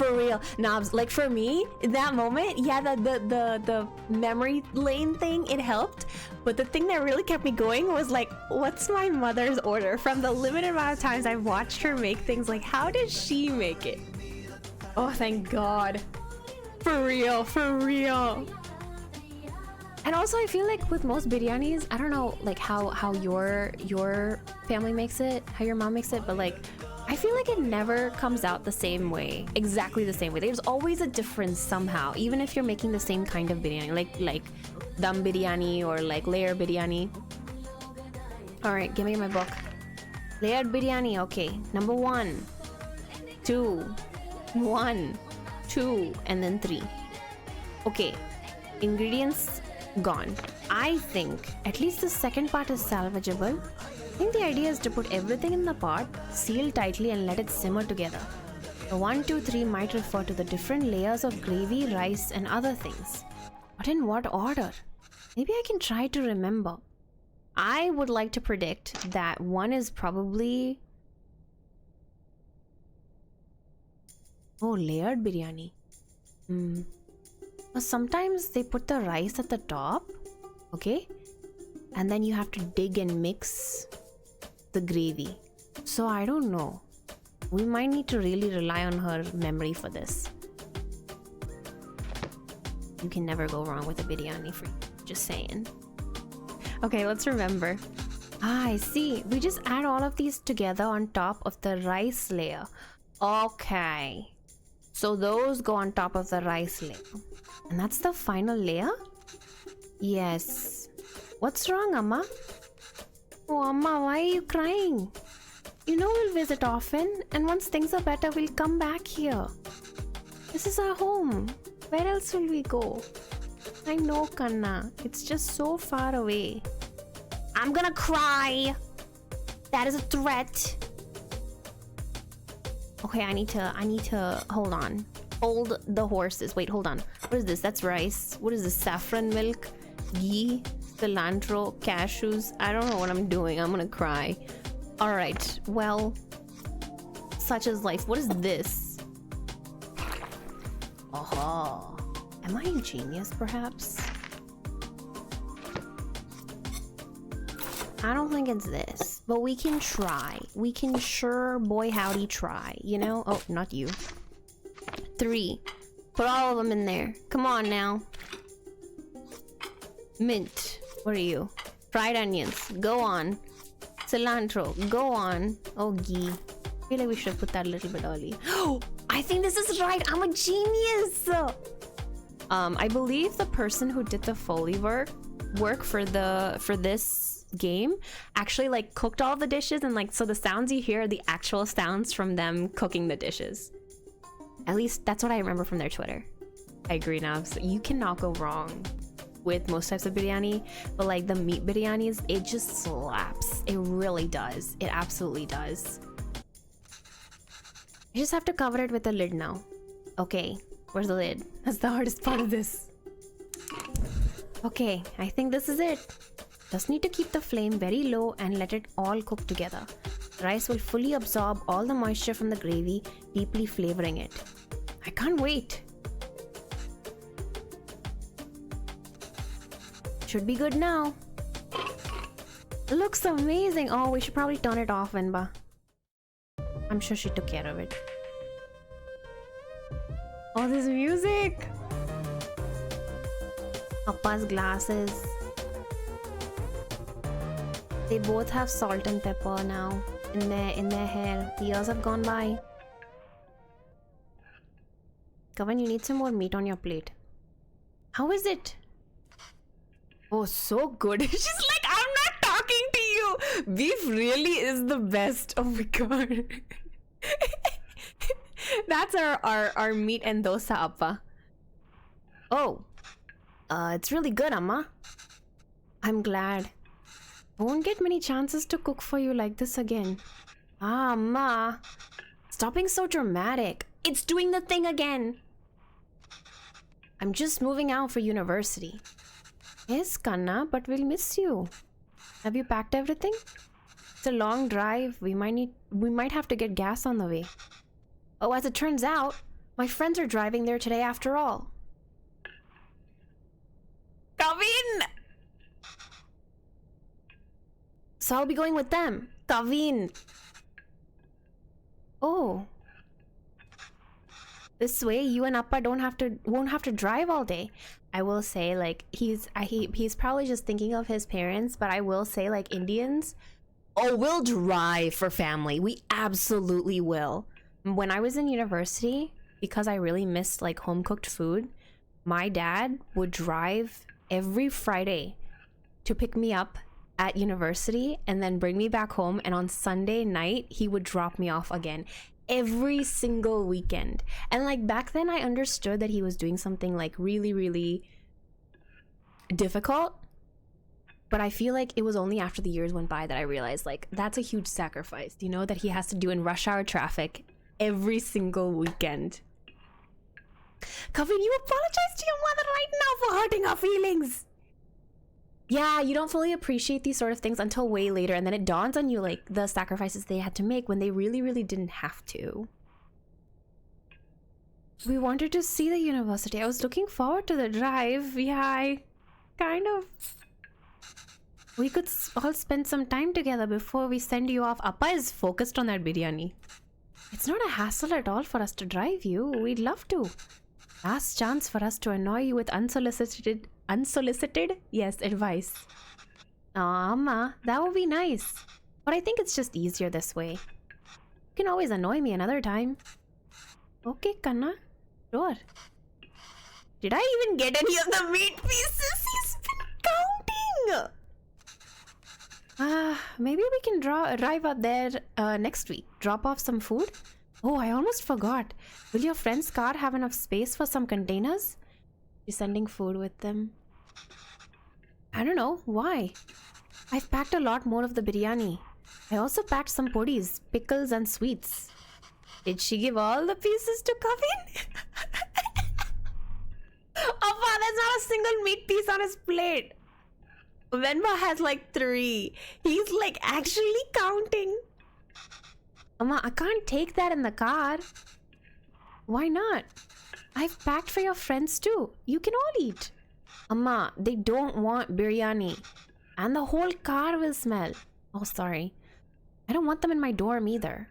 Knobs, like for me, in that moment, yeah, the memory lane thing, it helped. But the thing that really kept me going was like, what's my mother's order? From the limited amount of times I've watched her make things, like, how does she make it? Oh, thank God. For real. And also, I feel like with most biryanis, I don't know, like how your family makes it, how your mom makes it, but like, I feel like it never comes out the same way, exactly the same way. There's always a difference somehow, even if you're making the same kind of biryani, like dum biryani or like layer biryani. All right, give me my book. Layered biryani, okay. Number 1, 2, 1, 2, and then 3. Okay, ingredients gone. I think at least the second part is salvageable. I think the idea is to put everything in the pot, seal tightly and let it simmer together. The 1, 2, 3 might refer to the different layers of gravy, rice and other things. But in what order? Maybe I can try to remember. I would like to predict that 1 is probably... Oh, layered biryani. Sometimes they put the rice at the top, okay? And then you have to dig and mix the gravy. So I don't know. We might need to really rely on her memory for this. You can never go wrong with a biryani free. Just saying. Okay, let's remember. I see. We just add all of these together on top of the rice layer. Okay. So those go on top of the rice layer. And that's the final layer? Yes. What's wrong, Amma? Oh, Amma, why are you crying? You know we'll visit often, and once things are better, we'll come back here. This is our home. Where else will we go? I know, Kanna. It's just so far away. I'm gonna cry. That is a threat. Okay, I need to hold on. Hold the horses. Wait, hold on. What is this? That's rice. What is this? Saffron milk, ghee, cilantro, cashews. I don't know what I'm doing. I'm gonna cry. All right. Well, such is life. What is this? Aha. Am I a genius, perhaps? I don't think it's this, but we can try. We can sure boy howdy try, you know? Oh, not you. 3. Put all of them in there. Come on now. Mint. What are you? Fried onions. Go on. Cilantro. Go on. Oh, ghee. I feel like we should put that a little bit early. Oh, I think this is right. I'm a genius. I believe the person who did the Foley work for this game actually like cooked all the dishes, and like so the sounds you hear are the actual sounds from them cooking the dishes. At least that's what I remember from their Twitter. I agree now. So you cannot go wrong with most types of biryani, but like the meat biryanis, it just slaps. It really does. It absolutely does. You just have to cover it with a lid now. Okay, where's the lid? That's the hardest part of this. Okay, I think this is it. Just need to keep the flame very low and let it all cook together. The rice will fully absorb all the moisture from the gravy, deeply flavoring it. I can't wait. Should be good now. Looks amazing. Oh, we should probably turn it off, Venba. I'm sure she took care of it. Oh, this music! Appa's glasses. They both have salt and pepper now in their hair. The years have gone by. Kavan, you need some more meat on your plate. How is it? Oh, so good. She's like, I'm not talking to you. Beef really is the best. Oh my god. That's our meat and dosa, Appa. Oh. It's really good, Amma. I'm glad. I won't get many chances to cook for you like this again. Ah, Amma. Stop being so dramatic. It's doing the thing again. I'm just moving out for university. Yes, Kanna, but we'll miss you. Have you packed everything? It's a long drive. We might have to get gas on the way. Oh, as it turns out, my friends are driving there today after all. Kavin! So I'll be going with them. Kavin! Oh. This way, you and Appa won't have to drive all day. I will say, like, he's probably just thinking of his parents, but I will say, like, Indians, oh, we'll drive for family. We absolutely will. When I was in university, because I really missed, like, home-cooked food, my dad would drive every Friday to pick me up at university and then bring me back home, and on Sunday night, he would drop me off again. Every single weekend. And like back then I understood that he was doing something like really, really difficult, but I feel like it was only after the years went by that I realized like that's a huge sacrifice, you know, that he has to do in rush hour traffic every single weekend. Kavin, you apologize to your mother right now for hurting her feelings. Yeah, you don't fully appreciate these sort of things until way later, and then it dawns on you like the sacrifices they had to make when they really, really didn't have to. We wanted to see the university. I was looking forward to the drive. Yeah, I kind of... We could all spend some time together before we send you off. Appa is focused on that biryani. It's not a hassle at all for us to drive you. We'd love to. Last chance for us to annoy you with unsolicited, yes, advice. Aw, Amma, that would be nice. But I think it's just easier this way. You can always annoy me another time. Okay, Kanna. Sure. Did I even get any of the meat pieces? He's been counting! Maybe we can drive out there next week. Drop off some food? Oh, I almost forgot. Will your friend's car have enough space for some containers? You're sending food with them? I don't know. Why? I've packed a lot more of the biryani. I also packed some podis, pickles and sweets. Did she give all the pieces to Kavin? Appa, there's not a single meat piece on his plate. Venba has like 3. He's like actually counting. Amma, I can't take that in the car. Why not? I've packed for your friends too. You can all eat. Amma, they don't want biryani. And the whole car will smell. Oh, sorry. I don't want them in my dorm either.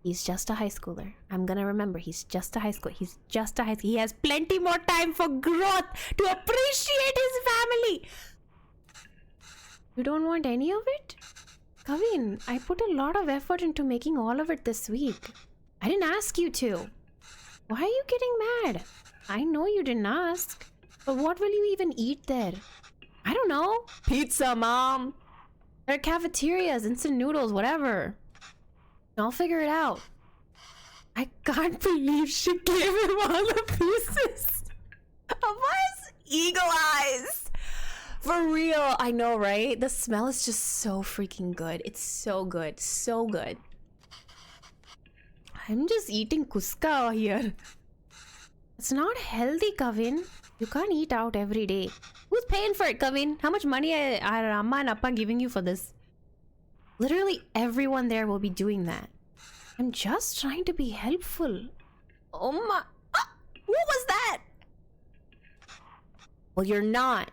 He's just a high schooler. I'm gonna remember, he's just a high schooler. He's just a high schooler. He has plenty more time for growth to appreciate his family. You don't want any of it? Kavin, I put a lot of effort into making all of it this week. I didn't ask you to. Why are you getting mad? I know you didn't ask. But what will you even eat there? I don't know. Pizza, Mom. There are cafeterias, instant noodles, whatever. I'll figure it out. I can't believe she gave him all the pieces of us. Eagle eyes. For real. I know, right? The smell is just so freaking good. It's so good. So good. I'm just eating kuska here. It's not healthy, Kavin. You can't eat out every day. Who's paying for it, Kavin? How much money are Amma and Appa giving you for this? Literally everyone there will be doing that. I'm just trying to be helpful. Oh my... Ah, what was that? Well, you're not.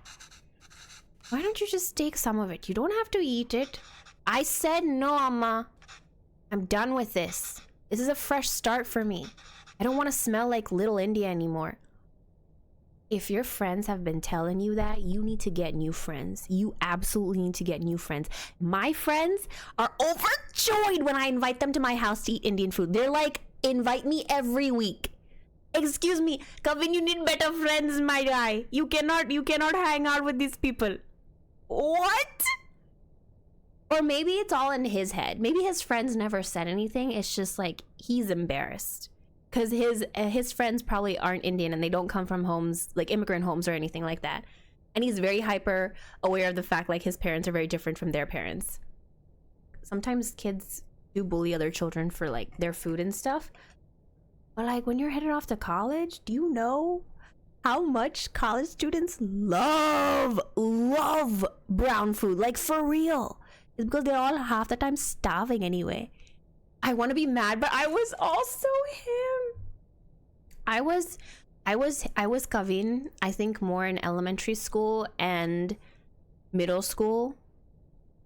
Why don't you just take some of it? You don't have to eat it. I said no, Amma. I'm done with this. This is a fresh start for me. I don't want to smell like Little India anymore. If your friends have been telling you that, you need to get new friends. You absolutely need to get new friends. My friends are overjoyed when I invite them to my house to eat Indian food. They're like, invite me every week. Excuse me, Kavin, you need better friends, my guy. You cannot hang out with these people. What? Or maybe it's all in his head. Maybe his friends never said anything. It's just like, he's embarrassed. Because his friends probably aren't Indian and they don't come from homes, like immigrant homes or anything like that. And he's very hyper aware of the fact like his parents are very different from their parents. Sometimes kids do bully other children for like their food and stuff. But like when you're headed off to college, do you know how much college students love brown food? Like for real. It's because they're all half the time starving anyway. I want to be mad, but I was also him. I was Kavin, I think more in elementary school and middle school.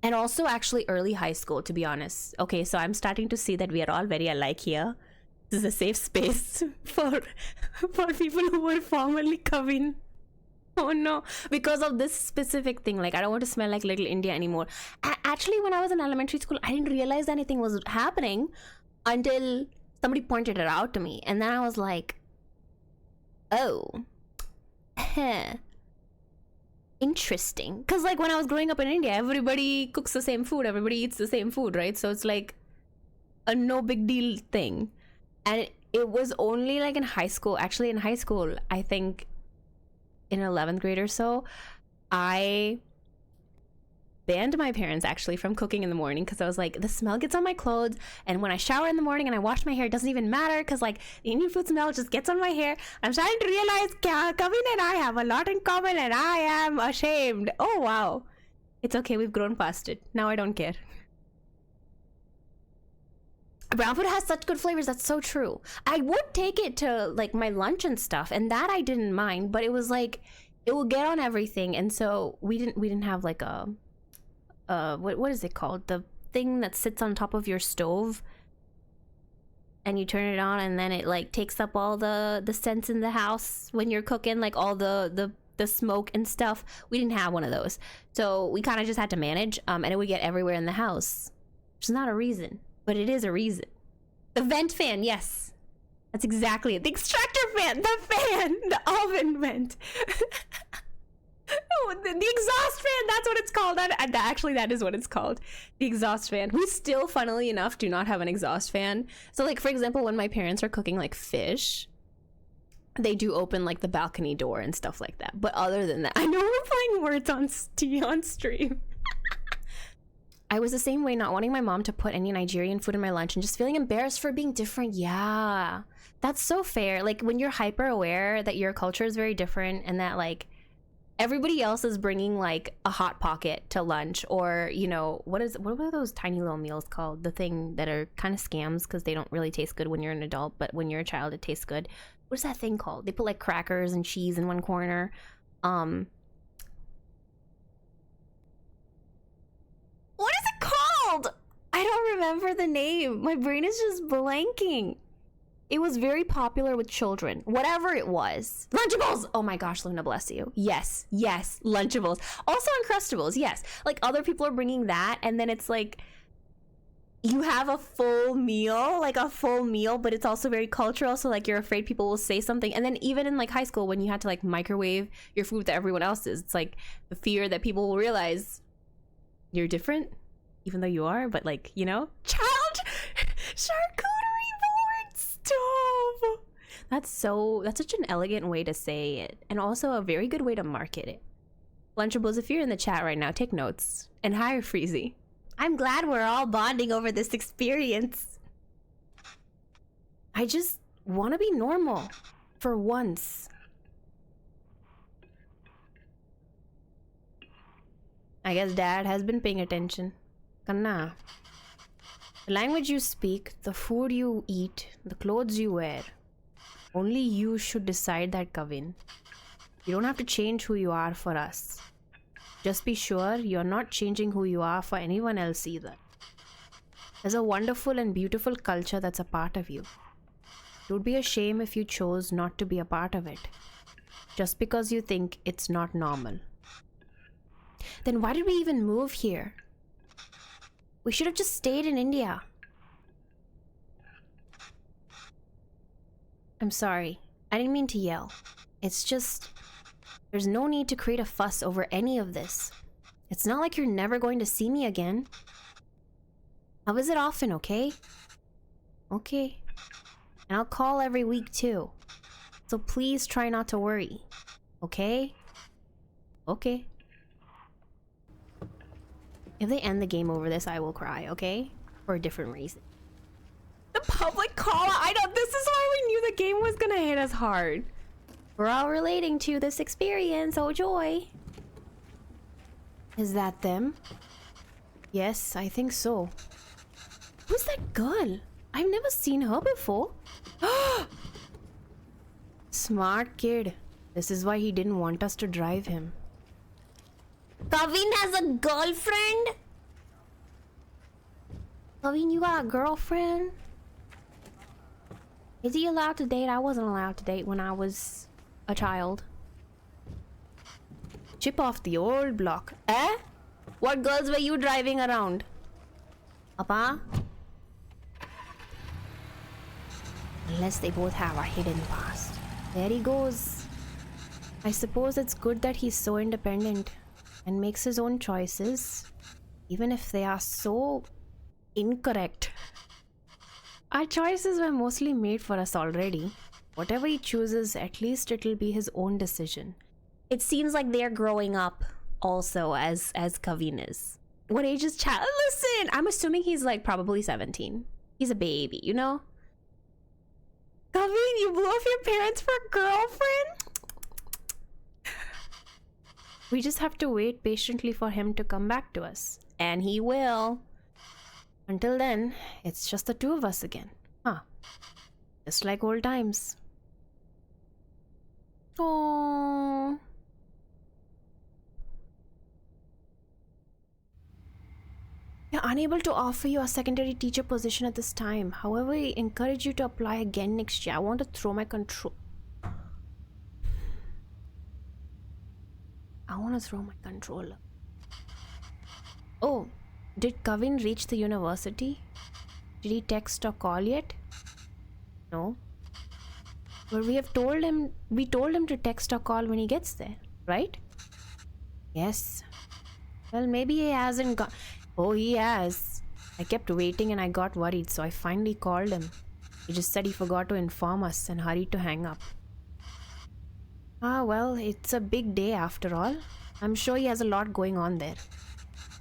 And also actually early high school, to be honest. Okay, so I'm starting to see that we are all very alike here. This is a safe space for people who were formerly Kavin. Oh no, because of this specific thing. Like, I don't want to smell like Little India anymore. Actually, when I was in elementary school, I didn't realize anything was happening until somebody pointed it out to me. And then I was like, oh, interesting. Because like when I was growing up in India, everybody cooks the same food. Everybody eats the same food, right? So it's like a no big deal thing. And it was only like in high school. Actually, in high school, I think in 11th grade or so, I banned my parents actually from cooking in the morning because I was like, the smell gets on my clothes, and when I shower in the morning and I wash my hair, it doesn't even matter because like the Indian food smell just gets on my hair. I'm starting to realize Kavin and I have a lot in common and I am ashamed. Oh wow, it's okay, we've grown past it. Now I don't care. Brown food has such good flavors. That's so true. I would take it to like my lunch and stuff, and that I didn't mind, but it was like it will get on everything, and so we didn't have like a what is it called, the thing that sits on top of your stove and you turn it on and then it like takes up all the scents in the house when you're cooking, like all the smoke and stuff. We didn't have one of those, so we kind of just had to manage, and it would get everywhere in the house, which is not a reason. But it is a reason. The vent fan, yes. That's exactly it. The extractor fan, the fan, the oven vent. Oh, the exhaust fan, that's what it's called. Actually, that is what it's called. The exhaust fan. We still, funnily enough, do not have an exhaust fan. So, like, for example, when my parents are cooking, like, fish, they do open, like, the balcony door and stuff like that. But other than that, I know we're playing words on stream. I was the same way, not wanting my mom to put any Nigerian food in my lunch and just feeling embarrassed for being different. Yeah, that's so fair. Like when you're hyper aware that your culture is very different and that like everybody else is bringing like a Hot Pocket to lunch, or you know, what are those tiny little meals called? The thing that are kind of scams because they don't really taste good when you're an adult, but when you're a child it tastes good. What is that thing called? They put like crackers and cheese in one corner. remember the name. My brain is just blanking. It was very popular with children. Whatever it was. Lunchables! Oh my gosh, Luna, bless you. Yes, yes, Lunchables. Also Uncrustables, yes. Like, other people are bringing that, and then it's like, you have a full meal, but it's also very cultural, so like, you're afraid people will say something. And then even in like high school, when you had to like microwave your food to everyone else's, it's like the fear that people will realize you're different, even though you are, but like, you know? Child charcuterie board, stop! That's such an elegant way to say it, and also a very good way to market it. Lunchables, if you're in the chat right now, take notes. And hire Freezy. I'm glad we're all bonding over this experience. I just want to be normal. For once. I guess Dad has been paying attention. Kanna. The language you speak, the food you eat, the clothes you wear. Only you should decide that, Kavin. You don't have to change who you are for us. Just be sure you're not changing who you are for anyone else either. There's a wonderful and beautiful culture that's a part of you. It would be a shame if you chose not to be a part of it, just because you think it's not normal. Then why did we even move here? We should have just stayed in India. I'm sorry. I didn't mean to yell. It's just... there's no need to create a fuss over any of this. It's not like you're never going to see me again. I'll visit often, okay? Okay. And I'll call every week too. So please try not to worry. Okay? Okay. If they end the game over this, I will cry, okay? For a different reason. The public call, this is why we knew the game was gonna hit us hard. We're all relating to this experience, oh joy. Is that them? Yes, I think so. Who's that girl? I've never seen her before. Smart kid. This is why he didn't want us to drive him. Kavin has a girlfriend? Kavin, you got a girlfriend? Is he allowed to date? I wasn't allowed to date when I was a child. Chip off the old block. Eh? What girls were you driving around? Appa? Unless they both have a hidden past. There he goes. I suppose it's good that he's so independent and makes his own choices, even if they are so incorrect. Our choices were mostly made for us already. Whatever he chooses, at least it'll be his own decision. It seems like they're growing up also as Kavin is. What age is child? Listen, I'm assuming he's like probably 17. He's a baby, you know? Kavin, you blew off your parents for a girlfriend? We just have to wait patiently for him to come back to us. And he will. Until then, it's just the two of us again. Huh. Just like old times. Aww. We are unable to offer you a secondary teacher position at this time. However, we encourage you to apply again next year. I want to throw my control. I want to throw my controller. Oh, did Kavin reach the university? Did he text or call yet? No. But we told him to text or call when he gets there, right? Yes. Well, maybe he hasn't got... Oh, he has. I kept waiting and I got worried, so I finally called him. He just said he forgot to inform us and hurried to hang up. Ah, well, it's a big day after all. I'm sure he has a lot going on there.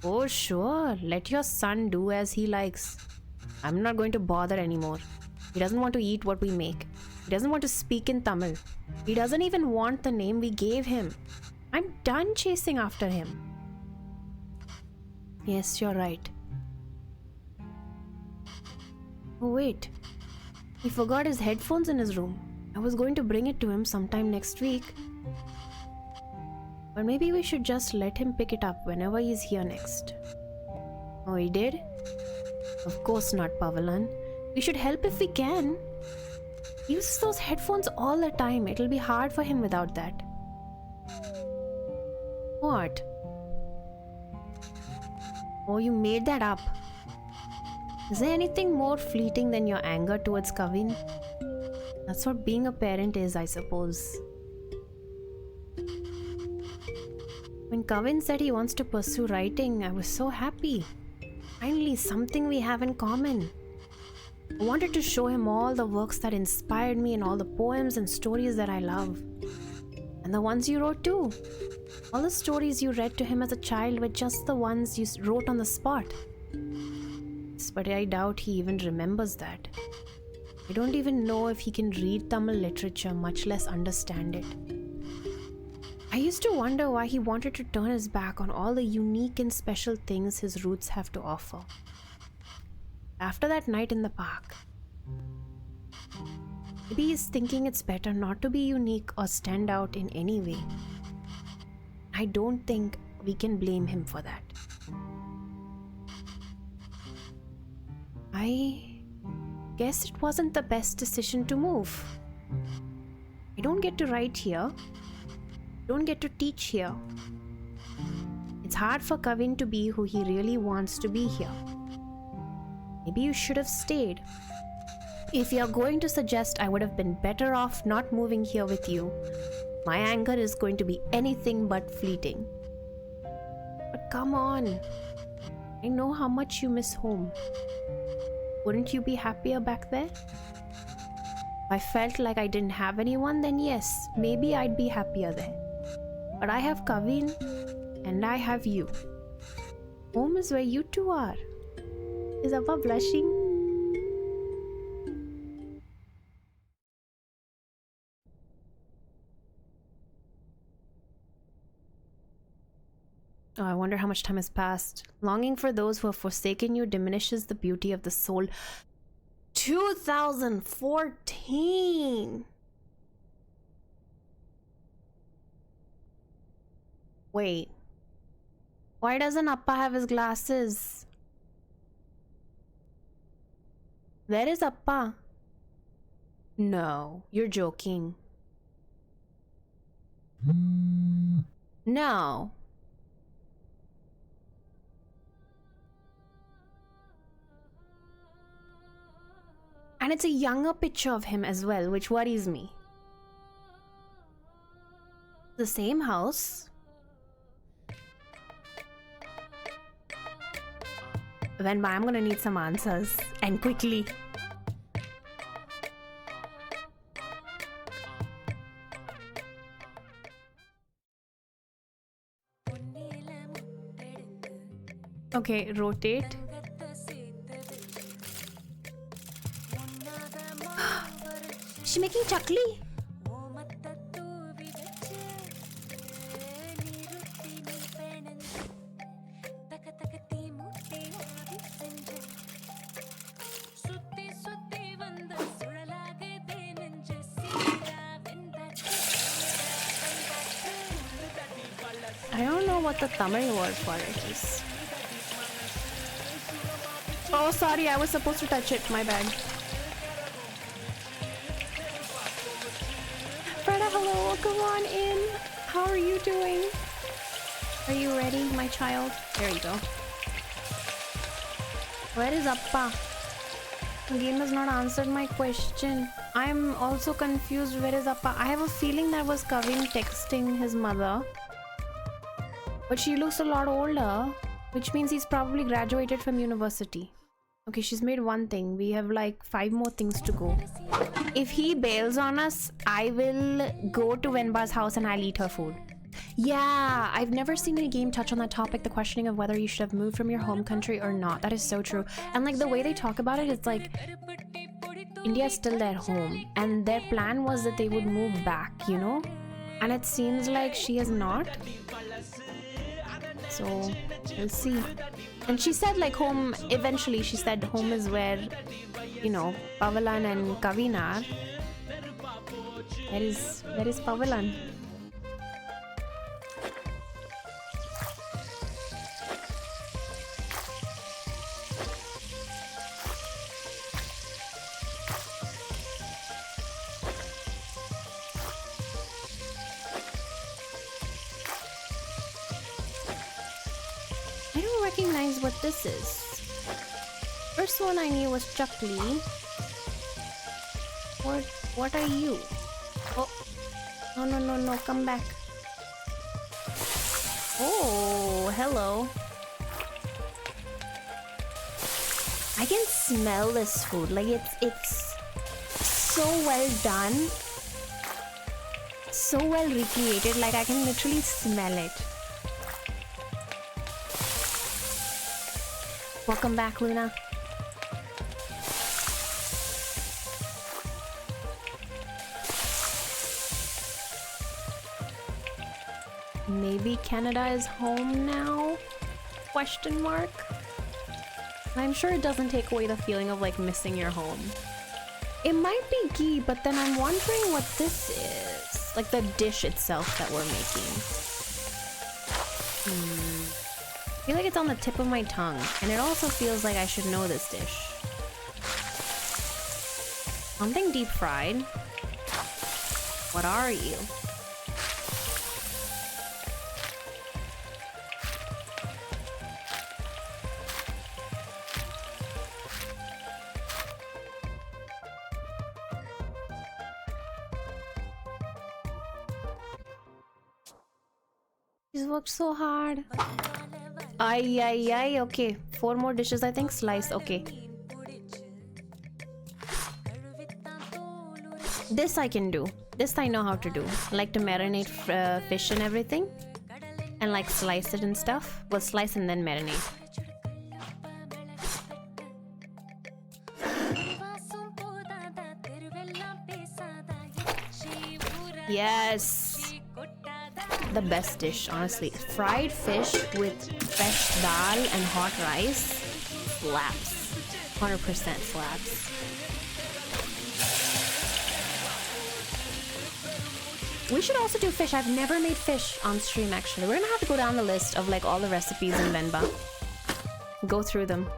Oh, sure. Let your son do as he likes. I'm not going to bother anymore. He doesn't want to eat what we make. He doesn't want to speak in Tamil. He doesn't even want the name we gave him. I'm done chasing after him. Yes, you're right. Oh, wait. He forgot his headphones in his room. I was going to bring it to him sometime next week. But maybe we should just let him pick it up whenever he's here next. Oh, he did? Of course not, Pavalan. We should help if we can. He uses those headphones all the time. It'll be hard for him without that. What? Oh, you made that up. Is there anything more fleeting than your anger towards Kavin? That's what being a parent is, I suppose. When Kavin said he wants to pursue writing, I was so happy. Finally, something we have in common. I wanted to show him all the works that inspired me and all the poems and stories that I love. And the ones you wrote too. All the stories you read to him as a child were just the ones you wrote on the spot. But I doubt he even remembers that. I don't even know if he can read Tamil literature, much less understand it. I used to wonder why he wanted to turn his back on all the unique and special things his roots have to offer. After that night in the park, maybe he's thinking it's better not to be unique or stand out in any way. I don't think we can blame him for that. I guess it wasn't the best decision to move. I don't get to write here. Don't get to teach here. It's hard for Kavin to be who he really wants to be here. Maybe you should have stayed. If you're going to suggest I would have been better off not moving here with you, my anger is going to be anything but fleeting. But come on. I know how much you miss home. Wouldn't you be happier back there? If I felt like I didn't have anyone, then yes, maybe I'd be happier there. But I have Kavin and I have you. Home is where you two are. Is Appa blushing? Oh, I wonder how much time has passed. Longing for those who have forsaken you diminishes the beauty of the soul. 2014! Wait. Why doesn't Appa have his glasses? Where is Appa? No, you're joking. No. And it's a younger picture of him as well, which worries me. The same house. Venba, I'm gonna need some answers. And quickly. Okay, rotate. She's making chakli. I don't know what the Tamil word for it is. Oh, sorry, I was supposed to touch it. My bad. Freda, hello. Come on in. How are you doing? Are you ready, my child? There you go. Where is Appa? The game has not answered my question. I'm also confused. Where is Appa? I have a feeling that was Kavin texting his mother. But she looks a lot older, which means he's probably graduated from university. Okay, she's made one thing. We have like 5 more things to go. If he bails on us, I will go to Venba's house and I'll eat her food. Yeah, I've never seen a game touch on that topic, the questioning of whether you should have moved from your home country or not. That is so true. And like the way they talk about it, it's like India is still their home. And their plan was that they would move back, you know? And it seems like she has not. So, we'll see. And she said like home, eventually she said home is where, you know, Pavalan and Kavin are. Where is Pavalan? recognize what this is. First one I knew was Chuckly. What are you? Oh, no, come back. Oh, hello. I can smell this food. Like it's so well done. So well recreated. Like I can literally smell it. Welcome back, Luna. Maybe Canada is home now? Question mark. I'm sure it doesn't take away the feeling of like missing your home. It might be ghee, but then I'm wondering what this is. Like the dish itself that we're making. I feel like it's on the tip of my tongue, and it also feels like I should know this dish. Something deep fried. What are you? She's worked so hard. Ay, okay. 4 more dishes, I think. Slice, okay. This I can do. This I know how to do. I like to marinate fish and everything. And like slice it and stuff. Well, slice and then marinate. Yes. The best dish, honestly. Fried fish with fresh dal and hot rice slaps. 100% slaps. We should also do fish. I've never made fish on stream, actually. We're gonna have to go down the list of like all the recipes in Venba. Go through them.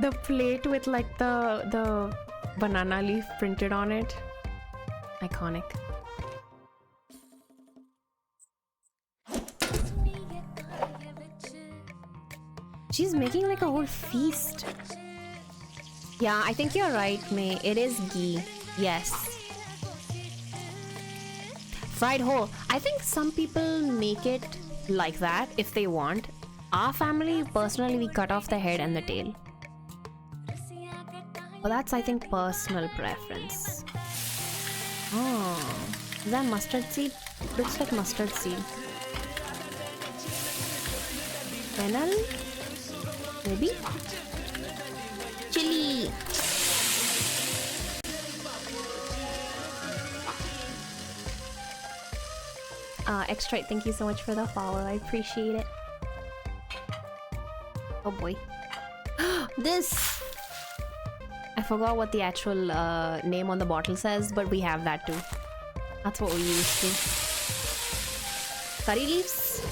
The plate with like the banana leaf printed on it. Iconic. She's making like a whole feast. Yeah, I think you're right, May. It is ghee. Yes. Fried whole. I think some people make it like that if they want. Our family, personally, we cut off the head and the tail. Well, that's, I think, personal preference. Oh. Is that mustard seed? Looks like mustard seed. Fennel? Maybe? Chili! Extra, thank you so much for the follow. I appreciate it. Oh boy. This! I forgot what the actual name on the bottle says, but we have that too. That's what we used to. Curry leaves?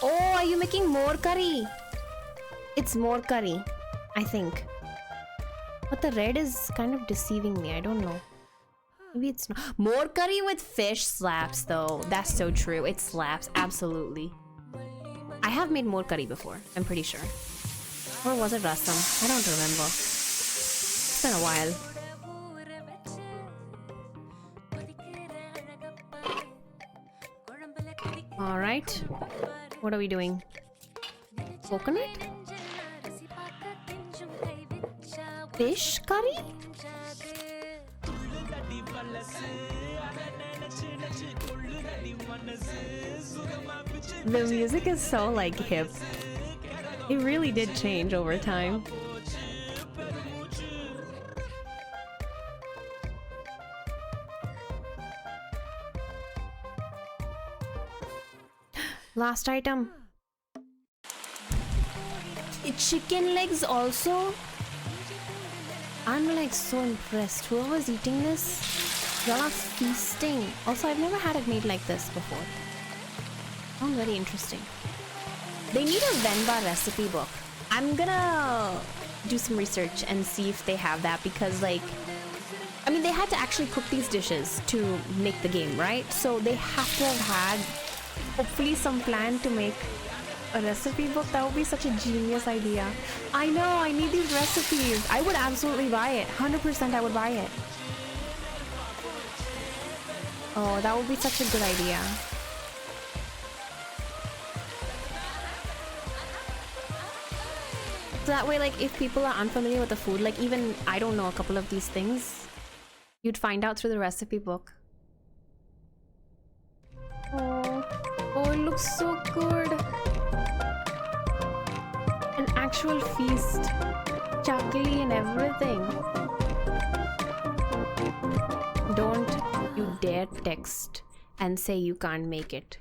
Oh, are you making more curry? It's more curry, I think. But the red is kind of deceiving me. I don't know. Maybe it's not. More curry with fish slaps, though. That's so true. It slaps. Absolutely. I have made more curry before. I'm pretty sure. Or was it rasam? I don't remember. It's been a while. Alright. What are we doing? Coconut? Fish curry? The music is so like hip. It really did change over time. Last item. Chicken legs also. I'm like so impressed. Whoever's eating this, y'all are feasting. Also, I've never had it made like this before. Sounds very interesting. They need a Venba recipe book. I'm gonna do some research and see if they have that, because like, I mean, they had to actually cook these dishes to make the game, right? So they have to have had hopefully some plan to make a recipe book. That would be such a genius idea. I know, I need these recipes. I would absolutely buy it. 100% I would buy it. Oh, that would be such a good idea. So that way, like, if people are unfamiliar with the food, like even I don't know a couple of these things, you'd find out through the recipe book. Oh, oh, it looks so good. An actual feast. Chakli and everything. Don't you dare text and say you can't make it.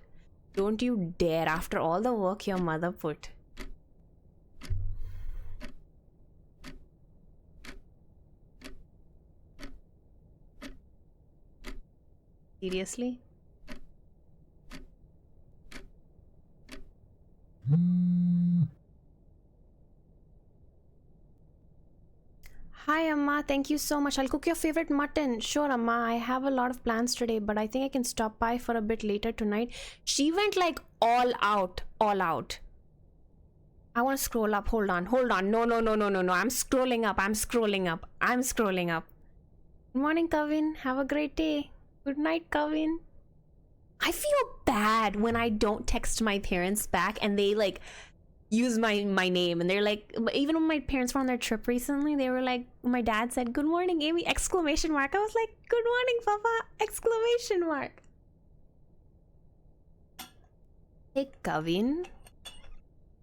Don't you dare, after all the work your mother put. Seriously? Hi Amma, thank you so much. I'll cook your favorite mutton. Sure Amma, I have a lot of plans today, but I think I can stop by for a bit later tonight. She went like all out, all out. I want to scroll up. Hold on. No. I'm scrolling up. Good morning, Kavin. Have a great day. Good night, Kavin. I feel bad when I don't text my parents back and they like use my name, and they're like, even when my parents were on their trip recently, they were like, my dad said, "Good morning, Amy!" exclamation mark. I was like, "Good morning, Papa!" exclamation mark. Hey, Kavin.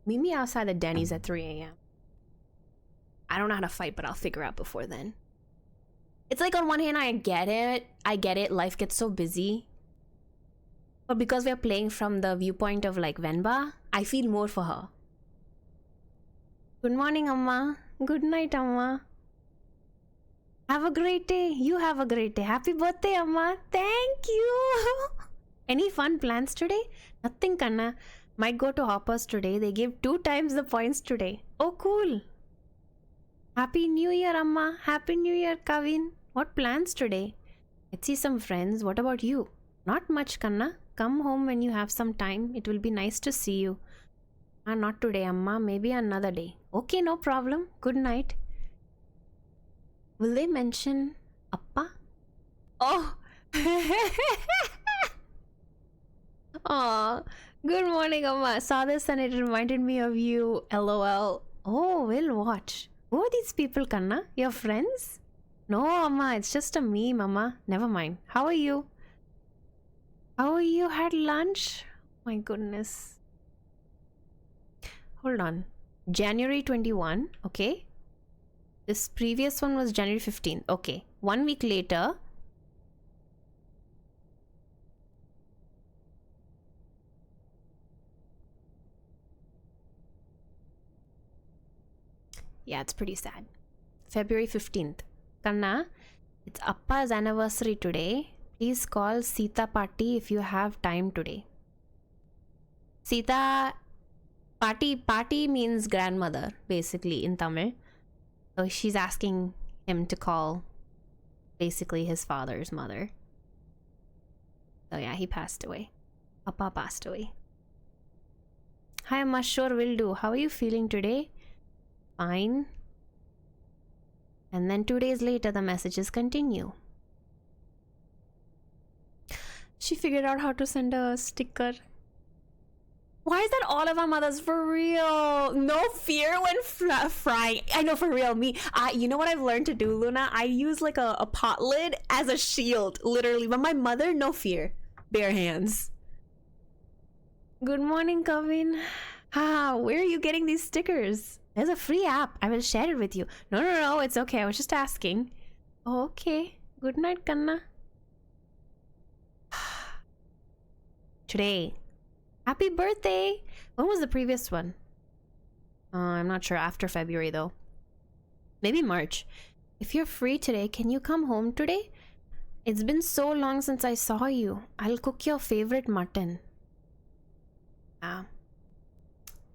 Meet me outside the Denny's at 3 a.m. I don't know how to fight, but I'll figure out before then. It's like, on one hand, I get it. Life gets so busy. But because we're playing from the viewpoint of like Venba, I feel more for her. Good morning, Amma. Good night, Amma. Have a great day. You have a great day. Happy birthday, Amma. Thank you. Any fun plans today? Nothing, Kanna. Might go to Hoppers today. They gave 2 times the points today. Oh, cool. Happy New Year, Amma. Happy New Year, Kavin. What plans today? Let's see some friends. What about you? Not much, Kanna. Come home when you have some time. It will be nice to see you. Not today, Amma. Maybe another day. Okay, no problem. Good night. Will they mention Appa? Oh! Aw. Good morning, Amma. Saw this and it reminded me of you. LOL. Oh, we'll watch. Who are these people, Kanna? Your friends? No, Amma. It's just a meme, Amma. Never mind. How are you? Oh, you had lunch? My goodness. Hold on. January 21, okay. This previous one was January 15th. Okay. 1 week later. Yeah, it's pretty sad. February 15th. Kanna, it's Appa's anniversary today. Please call Sita Patti if you have time today. Sita Patti means grandmother, basically, in Tamil. So she's asking him to call basically his father's mother. So yeah, he passed away. Appa passed away. Hi, Amma, sure will do. How are you feeling today? Fine. And then 2 days later, the messages continue. She figured out how to send a sticker. Why is that all of our mothers? For real? No fear when frying. I know, for real. Me, you know what I've learned to do, Luna? I use like a pot lid as a shield, literally. But my mother, no fear. Bare hands. Good morning, Kavin. Where are you getting these stickers? There's a free app. I will share it with you. No. It's okay. I was just asking. Okay. Good night, Kanna. Today. Happy birthday! When was the previous one? I'm not sure. After February, though. Maybe March. If you're free today, can you come home today? It's been so long since I saw you. I'll cook your favorite mutton.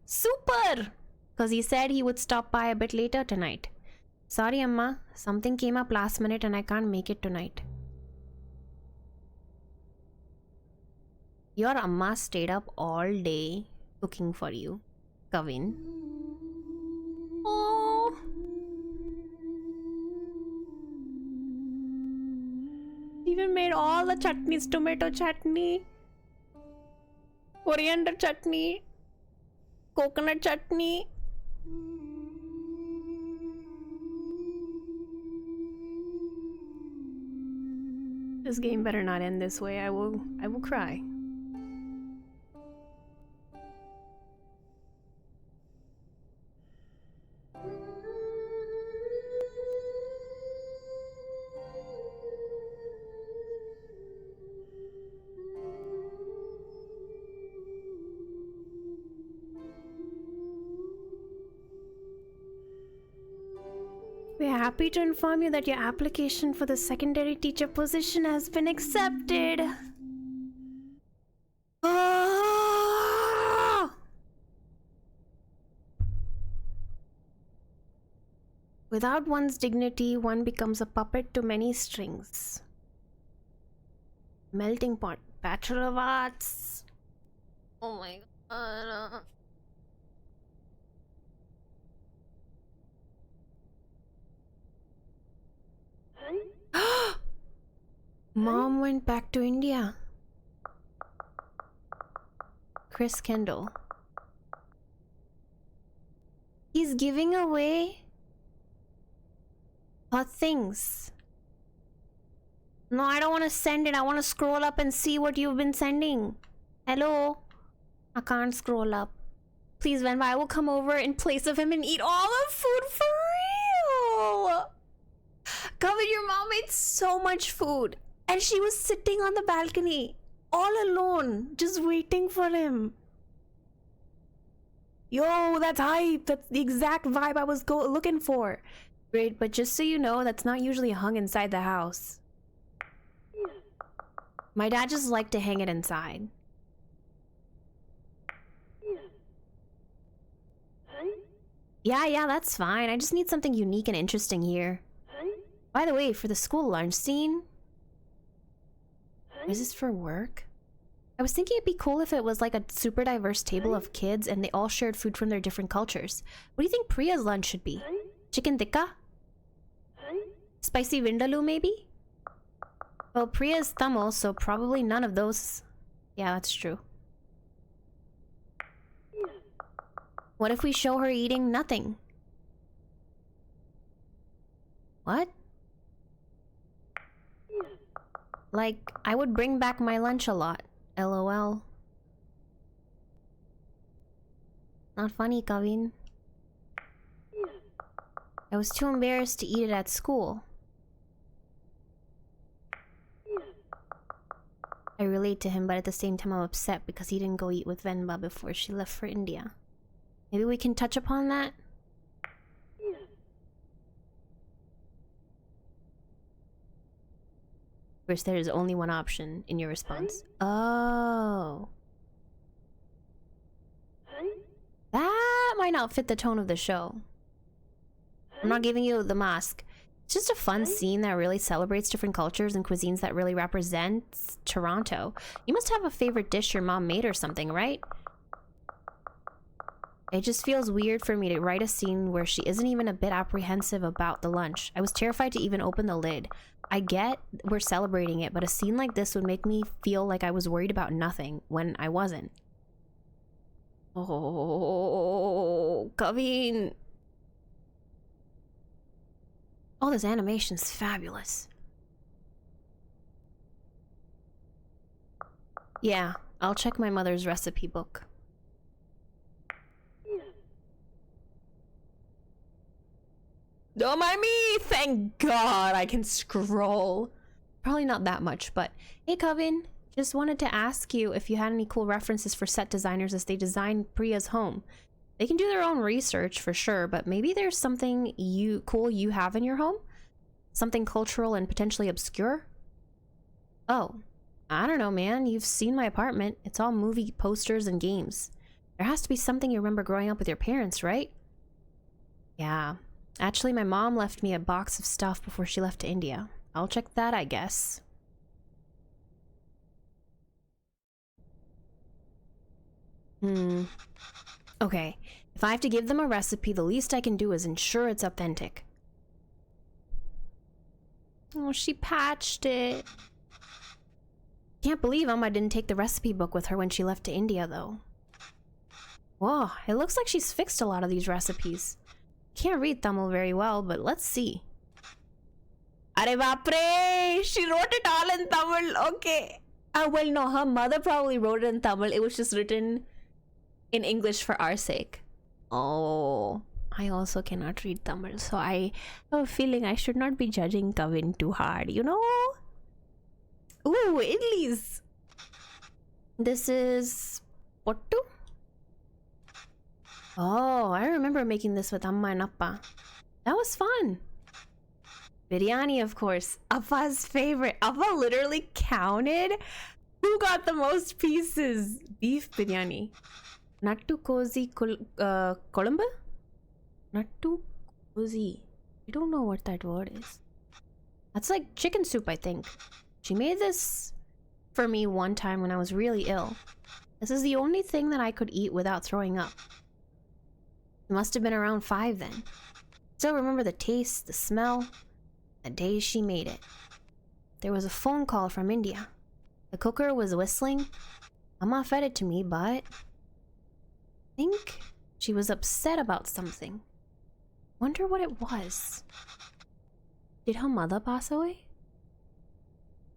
Super! Because he said he would stop by a bit later tonight. Sorry, Amma. Something came up last minute and I can't make it tonight. Your amma stayed up all day cooking for you, Kavin. Oh. Even made all the chutneys, tomato chutney, coriander chutney, coconut chutney. This game better not end this way. I will cry. We are happy to inform you that your application for the secondary teacher position has been accepted. Oh! Without one's dignity, one becomes a puppet to many strings. Melting pot, Bachelor of Arts. Oh my god. Mom went back to India. Chris Kendall. He's giving away her things. No, I don't want to send it. I want to scroll up and see what you've been sending. Hello? I can't scroll up. Please, Venba, I will come over in place of him and eat all the food for real. Kavin, your mom made so much food. And she was sitting on the balcony, all alone, just waiting for him. Yo, that's hype. That's the exact vibe I was looking for. Great, but just so you know, that's not usually hung inside the house. My dad just liked to hang it inside. Yeah, that's fine. I just need something unique and interesting here. By the way, for the school lunch scene... Is this for work? I was thinking it'd be cool if it was like a super diverse table of kids and they all shared food from their different cultures. What do you think Priya's lunch should be? Chicken tikka? Spicy vindaloo maybe? Well, Priya's Tamil, so probably none of those. Yeah, that's true. What if we show her eating nothing? What? Like, I would bring back my lunch a lot. LOL. Not funny, Kavin. I was too embarrassed to eat it at school. I relate to him, but at the same time I'm upset because he didn't go eat with Venba before she left for India. Maybe we can touch upon that? Of course, there is only one option in your response. Oh. That might not fit the tone of the show. I'm not giving you the mask. It's just a fun scene that really celebrates different cultures and cuisines that really represents Toronto. You must have a favorite dish your mom made or something, right? It just feels weird for me to write a scene where she isn't even a bit apprehensive about the lunch. I was terrified to even open the lid. I get we're celebrating it, but a scene like this would make me feel like I was worried about nothing when I wasn't. Oh, Kavin. Oh, this animation's fabulous. Yeah, I'll check my mother's recipe book. Don't mind me! Thank God I can scroll. Probably not that much, but... Hey, Kavin. Just wanted to ask you if you had any cool references for set designers as they design Priya's home. They can do their own research for sure, but maybe there's something cool you have in your home? Something cultural and potentially obscure? Oh, I don't know, man. You've seen my apartment. It's all movie posters and games. There has to be something you remember growing up with your parents, right? Yeah. Actually, my mom left me a box of stuff before she left to India. I'll check that, I guess. Okay. If I have to give them a recipe, the least I can do is ensure it's authentic. Oh, she patched it. Can't believe Amma didn't take the recipe book with her when she left to India, though. Whoa, it looks like she's fixed a lot of these recipes. Can't read Tamil very well, but let's see. Are baapre! She wrote it all in Tamil. Okay. Well, no, her mother probably wrote it in Tamil. It was just written in English for our sake. Oh, I also cannot read Tamil, so I have a feeling I should not be judging Kavin too hard, you know? Ooh, idlis! This is... Pottu? Oh, I remember making this with Amma and Appa. That was fun. Biryani, of course. Appa's favorite. Appa literally counted who got the most pieces. Beef biryani. Nattu Kozi Kolumba? Nattu Kozi. I don't know what that word is. That's like chicken soup, I think. She made this for me one time when I was really ill. This is the only thing that I could eat without throwing up. It must have been around 5 then. Still remember the taste, the smell, the day she made it. There was a phone call from India. The cooker was whistling. Amma fed it to me, but... I think she was upset about something. Wonder what it was. Did her mother pass away?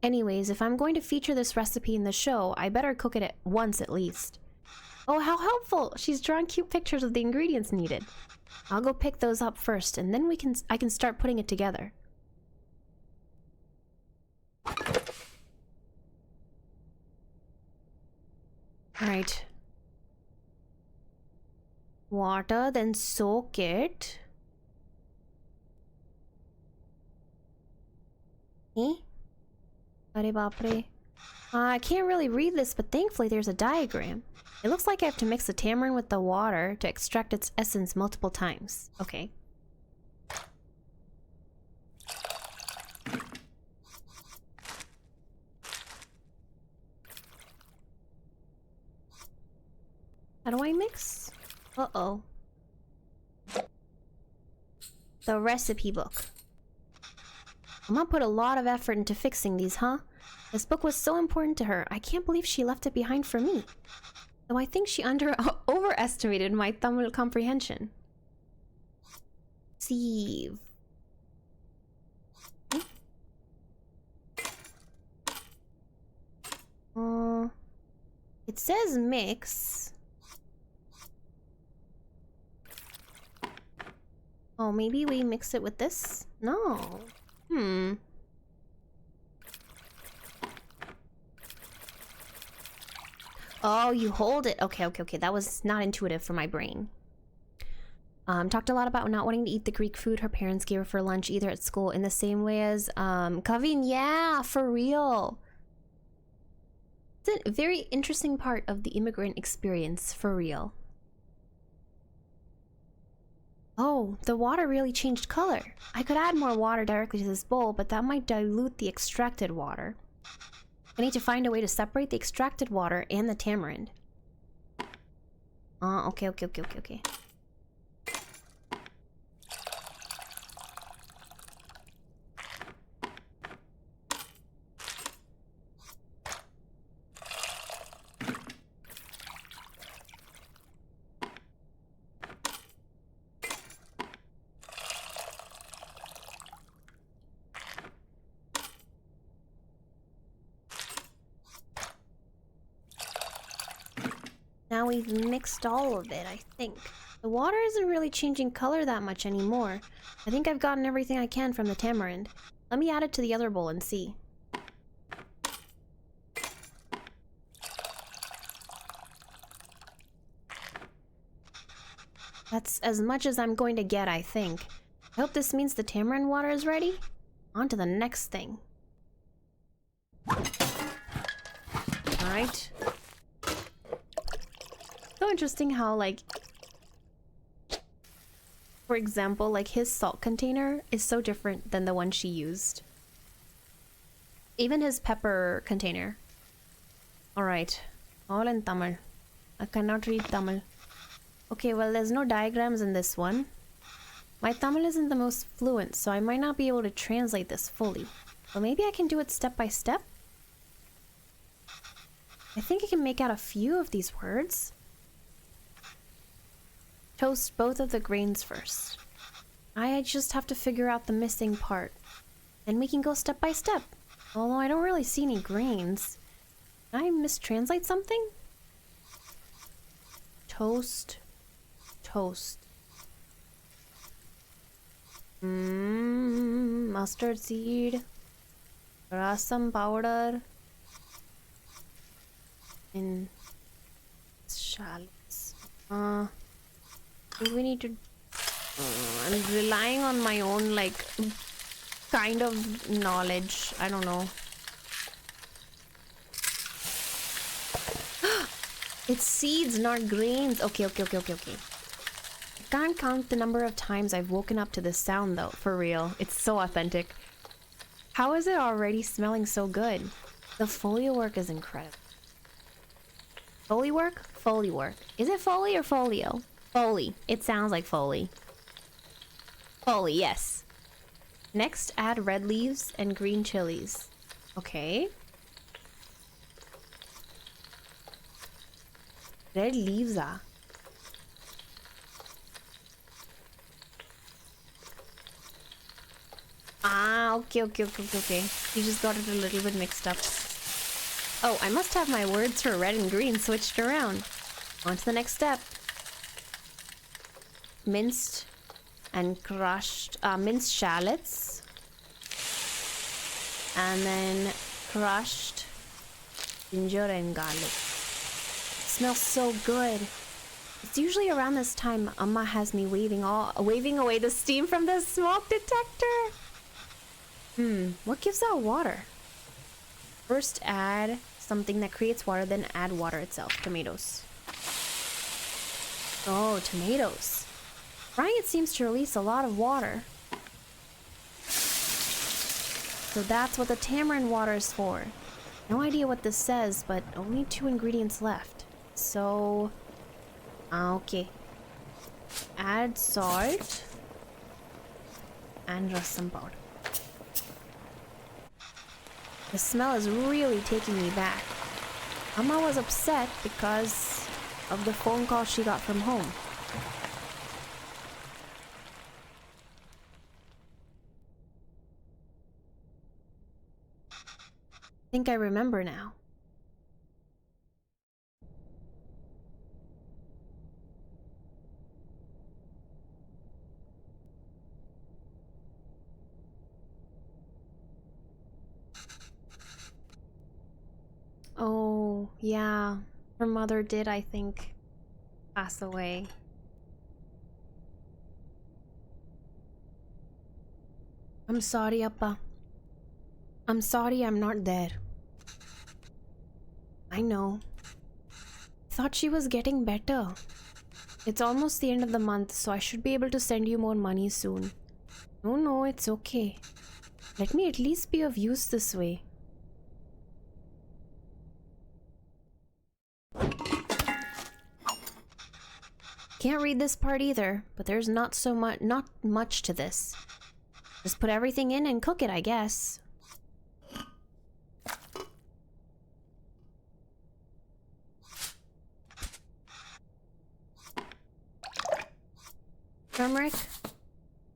Anyways, if I'm going to feature this recipe in the show, I better cook it once at least. Oh, how helpful! She's drawn cute pictures of the ingredients needed. I'll go pick those up first, and then I can start putting it together. Alright. Water, then soak it. Eh? Are baapre. I can't really read this, but thankfully there's a diagram. It looks like I have to mix the tamarind with the water to extract its essence multiple times. Okay. How do I mix? Uh-oh. The recipe book. Mama put a lot of effort into fixing these, huh? This book was so important to her. I can't believe she left it behind for me. Though I think she overestimated my Tamil comprehension. Sieve. It says mix. Oh, maybe we mix it with this? No. Oh, you hold it. Okay. That was not intuitive for my brain. Talked a lot about not wanting to eat the Greek food her parents gave her for lunch either at school in the same way as Kavin. Yeah, for real. It's a very interesting part of the immigrant experience, for real. Oh, the water really changed color. I could add more water directly to this bowl, but that might dilute the extracted water. I need to find a way to separate the extracted water and the tamarind. Okay. Now we've mixed all of it, I think. The water isn't really changing color that much anymore. I think I've gotten everything I can from the tamarind. Let me add it to the other bowl and see. That's as much as I'm going to get, I think. I hope this means the tamarind water is ready. On to the next thing. Alright. So interesting how, like, for example, like his salt container is so different than the one she used. Even his pepper container. Alright. All in Tamil. I cannot read Tamil. Okay, well, there's no diagrams in this one. My Tamil isn't the most fluent, so I might not be able to translate this fully. But maybe I can do it step by step? I think I can make out a few of these words. Toast both of the grains first. I just have to figure out the missing part. Then we can go step by step. Although I don't really see any grains. Did I mistranslate something? Toast. Toast. Mustard seed. Rasam powder. And shallots. Do we need to... I'm relying on my own, like, kind of knowledge. I don't know. It's seeds, not grains. Okay. I can't count the number of times I've woken up to this sound, though. For real. It's so authentic. How is it already smelling so good? The Foley work is incredible. Foley work? Foley work. Is it Foley or Folio? Foley. It sounds like Foley. Foley, yes. Next, add red leaves and green chilies. Okay. Red leaves, ah. Okay. You just got it a little bit mixed up. Oh, I must have my words for red and green switched around. On to the next step. Minced and crushed, minced shallots. And then crushed ginger and garlic. It smells so good. It's usually around this time Amma has me waving away the steam from the smoke detector. What gives out water? First add something that creates water, then add water itself. Tomatoes. Oh, tomatoes. Frying it seems to release a lot of water. So that's what the tamarind water is for. No idea what this says, but only 2 ingredients left. So... okay. Add salt and rasam powder. The smell is really taking me back. Amma was upset because of the phone call she got from home. I think I remember now. Oh, yeah. Her mother did, I think, pass away. I'm sorry, Appa. I'm sorry I'm not there. I know. Thought she was getting better. It's almost the end of the month, so I should be able to send you more money soon. No, it's okay. Let me at least be of use this way. Can't read this part either, but there's not much to this. Just put everything in and cook it, I guess. Turmeric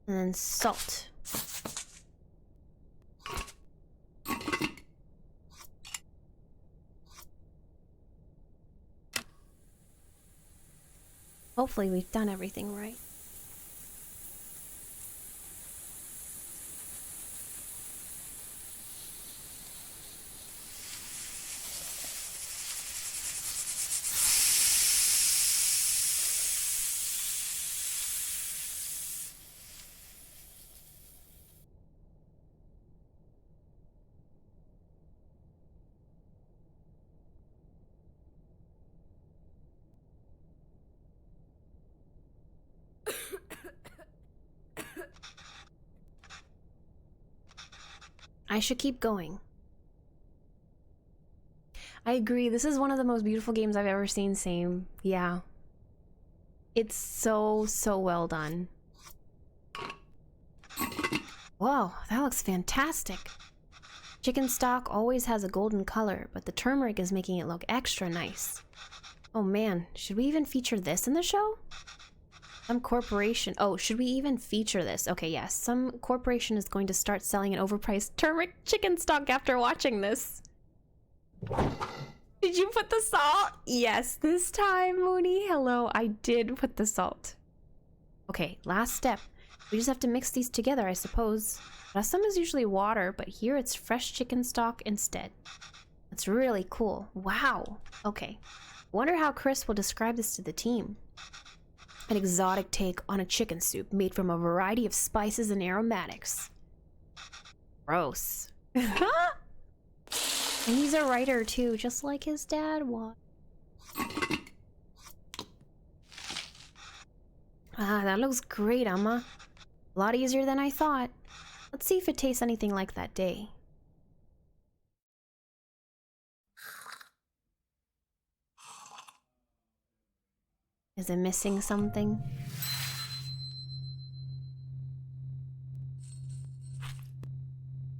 and then salt. Hopefully we've done everything right. I should keep going. I agree. This is one of the most beautiful games I've ever seen. Same. Yeah. It's so well done. Whoa, that looks fantastic. Chicken stock always has a golden color, but the turmeric is making it look extra nice. Oh man, should we even feature this in the show? Some corporation... Oh, should we even feature this? Okay, yes. Some corporation is going to start selling an overpriced turmeric chicken stock after watching this. Did you put the salt? Yes, this time, Mooney. Hello, I did put the salt. Okay, last step. We just have to mix these together, I suppose. Rasam is usually water, but here it's fresh chicken stock instead. That's really cool. Wow. Okay. Wonder how Chris will describe this to the team. An exotic take on a chicken soup made from a variety of spices and aromatics. Gross. And he's a writer too, just like his dad was. Ah, that looks great, Amma. A lot easier than I thought. Let's see if it tastes anything like that day. Is it missing something?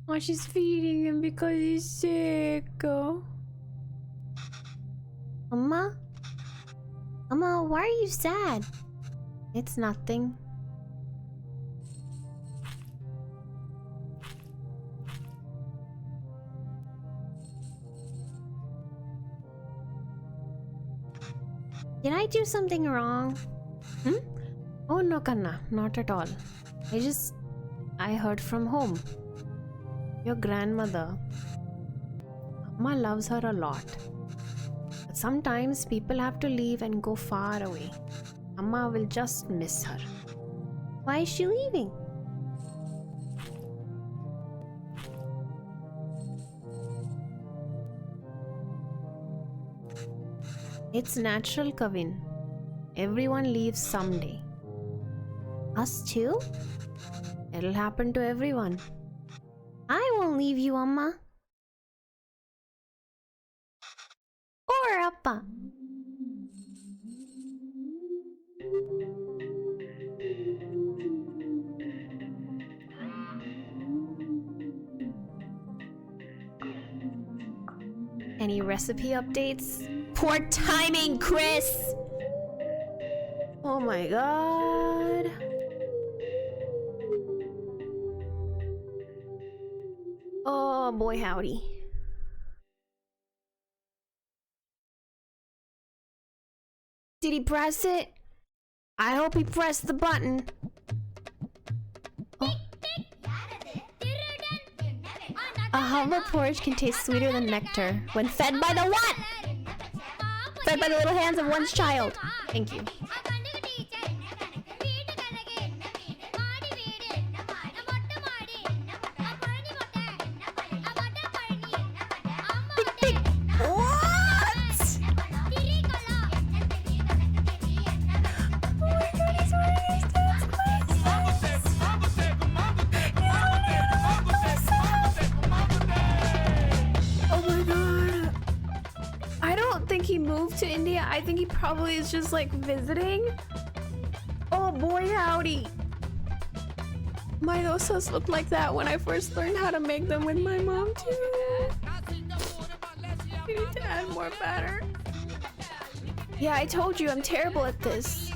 Oh, she's feeding him because he's sick. Amma? Amma, why are you sad? It's nothing. Did I do something wrong? Oh no, Kanna, not at all. I heard from home. Your grandmother. Amma loves her a lot. But sometimes people have to leave and go far away. Amma will just miss her. Why is she leaving? It's natural, Kavin. Everyone leaves someday. Us too? It'll happen to everyone. I won't leave you, Amma. Or Appa. Any recipe updates? Poor timing, Chris! Oh my god. Oh boy, howdy. Did he press it? I hope he pressed the button. Oh. A humble porridge can taste sweeter than nectar when fed by the what? Fed by the little hands of one's child. Thank you. I think he probably is just like visiting. Oh boy, howdy. My dosas looked like that when I first learned how to make them with my mom too. We need to add more batter. Yeah, I told you I'm terrible at this.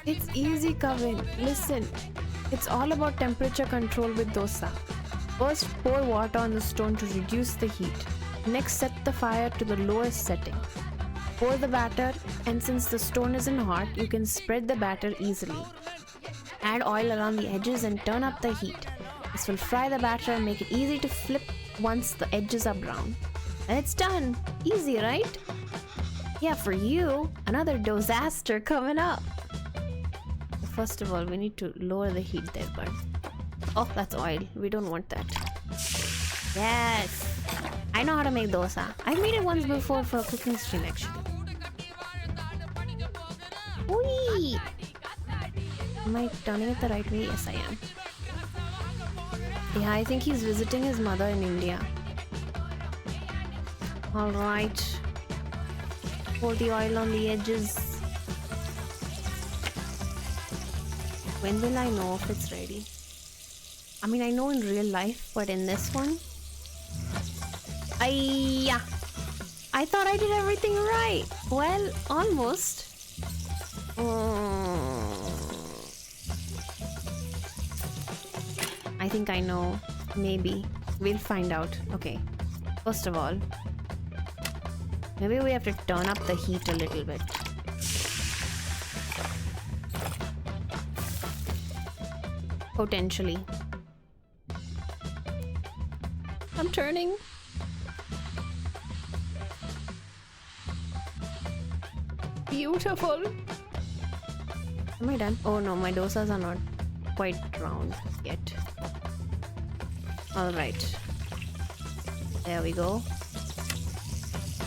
It's easy, Kavin. Listen, it's all about temperature control with dosa. First, pour water on the stone to reduce the heat. Next, set the fire to the lowest setting. Pour the batter, and since the stone isn't hot, you can spread the batter easily. Add oil around the edges and turn up the heat. This will fry the batter and make it easy to flip once the edges are brown. And it's done! Easy, right? Yeah, for you, another disaster coming up. First of all, we need to lower the heat there, but... Oh, that's oil. We don't want that. Yes! I know how to make dosa. I've made it once before for a cooking stream, actually. Whee! Am I turning it the right way? Yes, I am. Yeah, I think he's visiting his mother in India. Alright. Pour the oil on the edges. When will I know if it's ready? I mean, I know in real life, but in this one... I thought I did everything right. Well, almost. I think I know. Maybe. We'll find out. Okay. First of all, maybe we have to turn up the heat a little bit. Potentially. I'm turning. Beautiful. Am I done? Oh no, my dosas are not quite round yet. Alright. There we go.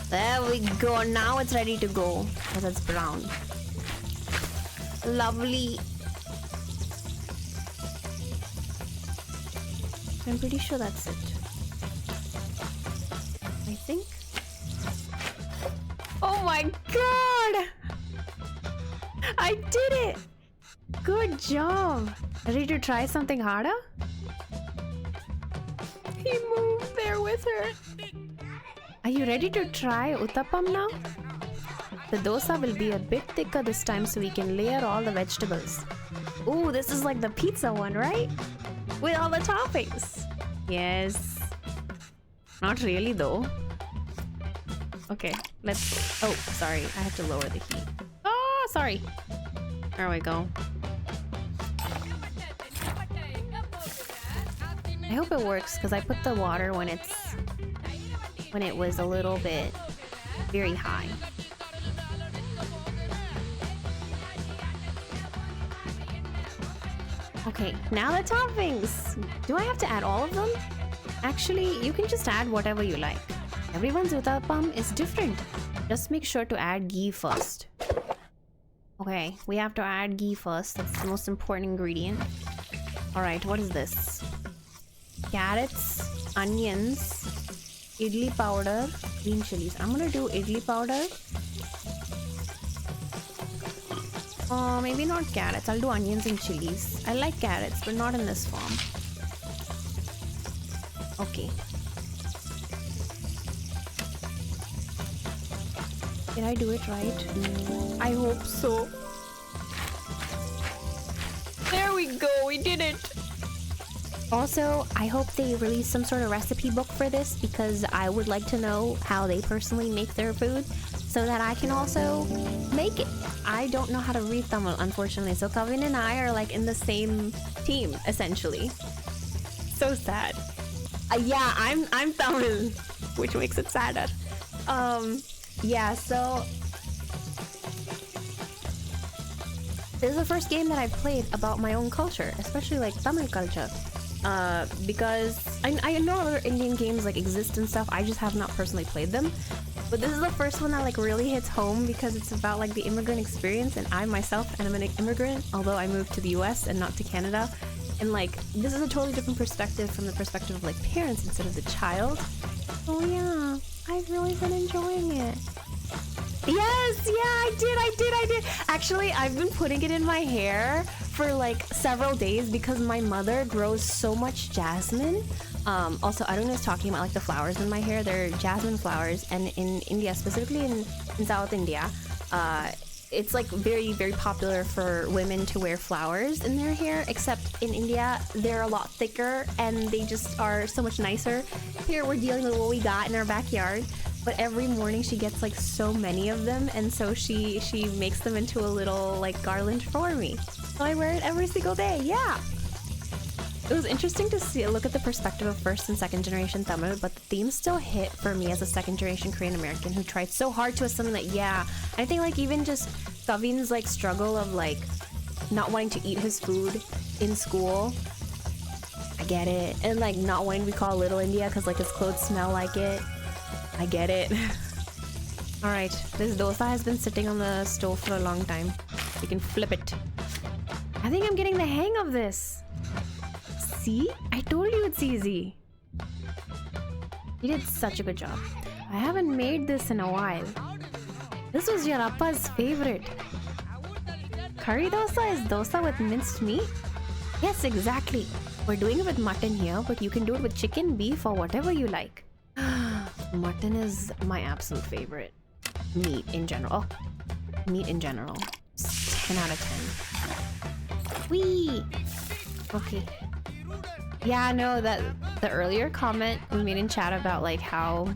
There we go. Now it's ready to go. Because it's brown. Lovely. I'm pretty sure that's it. I think. Oh my god! I did it! Good job! Ready to try something harder? He moved there with her. Are you ready to try uttapam now? The dosa will be a bit thicker this time so we can layer all the vegetables. Ooh, this is like the pizza one, right? With all the toppings. Yes. Not really though. Okay, let's... Oh, sorry. I have to lower the heat. Oh, sorry. There we go. I hope it works because I put the water when it was a little bit very high. Okay, now the toppings. Do I have to add all of them? Actually, you can just add whatever you like. Everyone's uttapam is different. Just make sure to add ghee first. Okay, we have to add ghee first. That's the most important ingredient. Alright, what is this? Carrots, onions, idli powder, green chilies. I'm gonna do idli powder. Maybe not carrots. I'll do onions and chilies. I like carrots, but not in this form. Okay. Did I do it right? I hope so. There we go, we did it! Also, I hope they release some sort of recipe book for this because I would like to know how they personally make their food so that I can also make it. I don't know how to read Tamil, unfortunately, so Kavin and I are like in the same team, essentially. So sad. Yeah, I'm Tamil, which makes it sadder. Yeah, so this is the first game that I've played about my own culture, especially like Tamil culture. Because I know other Indian games like exist and stuff, I just have not personally played them. But this is the first one that like really hits home because it's about like the immigrant experience, and I myself am an immigrant, although I moved to the US and not to Canada. And like, this is a totally different perspective from the perspective of like parents instead of the child. Oh yeah, I've really been enjoying it. Yes, yeah, I did. Actually, I've been putting it in my hair for like several days because my mother grows so much jasmine. Also, I don't know if I was talking about like the flowers in my hair. They're jasmine flowers, and in India, specifically in South India, it's like very, very popular for women to wear flowers in their hair, except in India, they're a lot thicker and they just are so much nicer. Here, we're dealing with what we got in our backyard. But every morning she gets like so many of them, and so she makes them into a little like garland for me. So I wear it every single day. Yeah. It was interesting to look at the perspective of first and second generation Tamil, but the theme still hit for me as a second generation Korean American who tried so hard to assimilate. Yeah. I think like even just Kavin's like struggle of like not wanting to eat his food in school. I get it. And like not wanting to be called Little India because like his clothes smell like it. I get it. Alright, this dosa has been sitting on the stove for a long time. We can flip it. I think I'm getting the hang of this. See? I told you it's easy. You did such a good job. I haven't made this in a while. This was your appa's favorite. Curry dosa is dosa with minced meat? Yes, exactly. We're doing it with mutton here, but you can do it with chicken, beef, or whatever you like. Mutton is my absolute favorite. Meat in general. Oh, meat in general. 10 out of 10. Whee! Okay. Yeah, no, that the earlier comment we made in chat about like how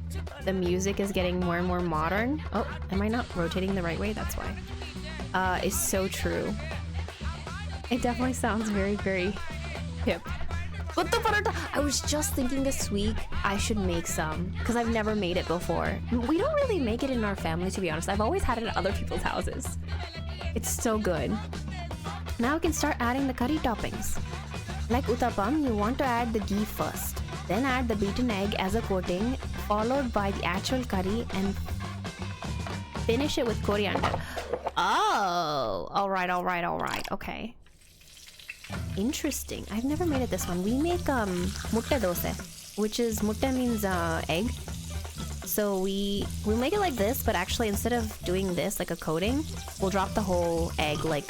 the music is getting more and more modern. Oh, am I not rotating the right way? That's why. Is so true. It definitely sounds very, very hip. But the paratha, I was just thinking this week I should make some because I've never made it before. We don't really make it in our family, to be honest. I've always had it at other people's houses. It's so good. Now we can start adding the curry toppings. Like uttapam, you want to add the ghee first. Then add the beaten egg as a coating, followed by the actual curry and finish it with coriander. Oh, alright. Okay. Interesting. I've never made it this one. We make mutta dosa, which is mutta means egg. So we make it like this, but actually instead of doing this like a coating, we'll drop the whole egg like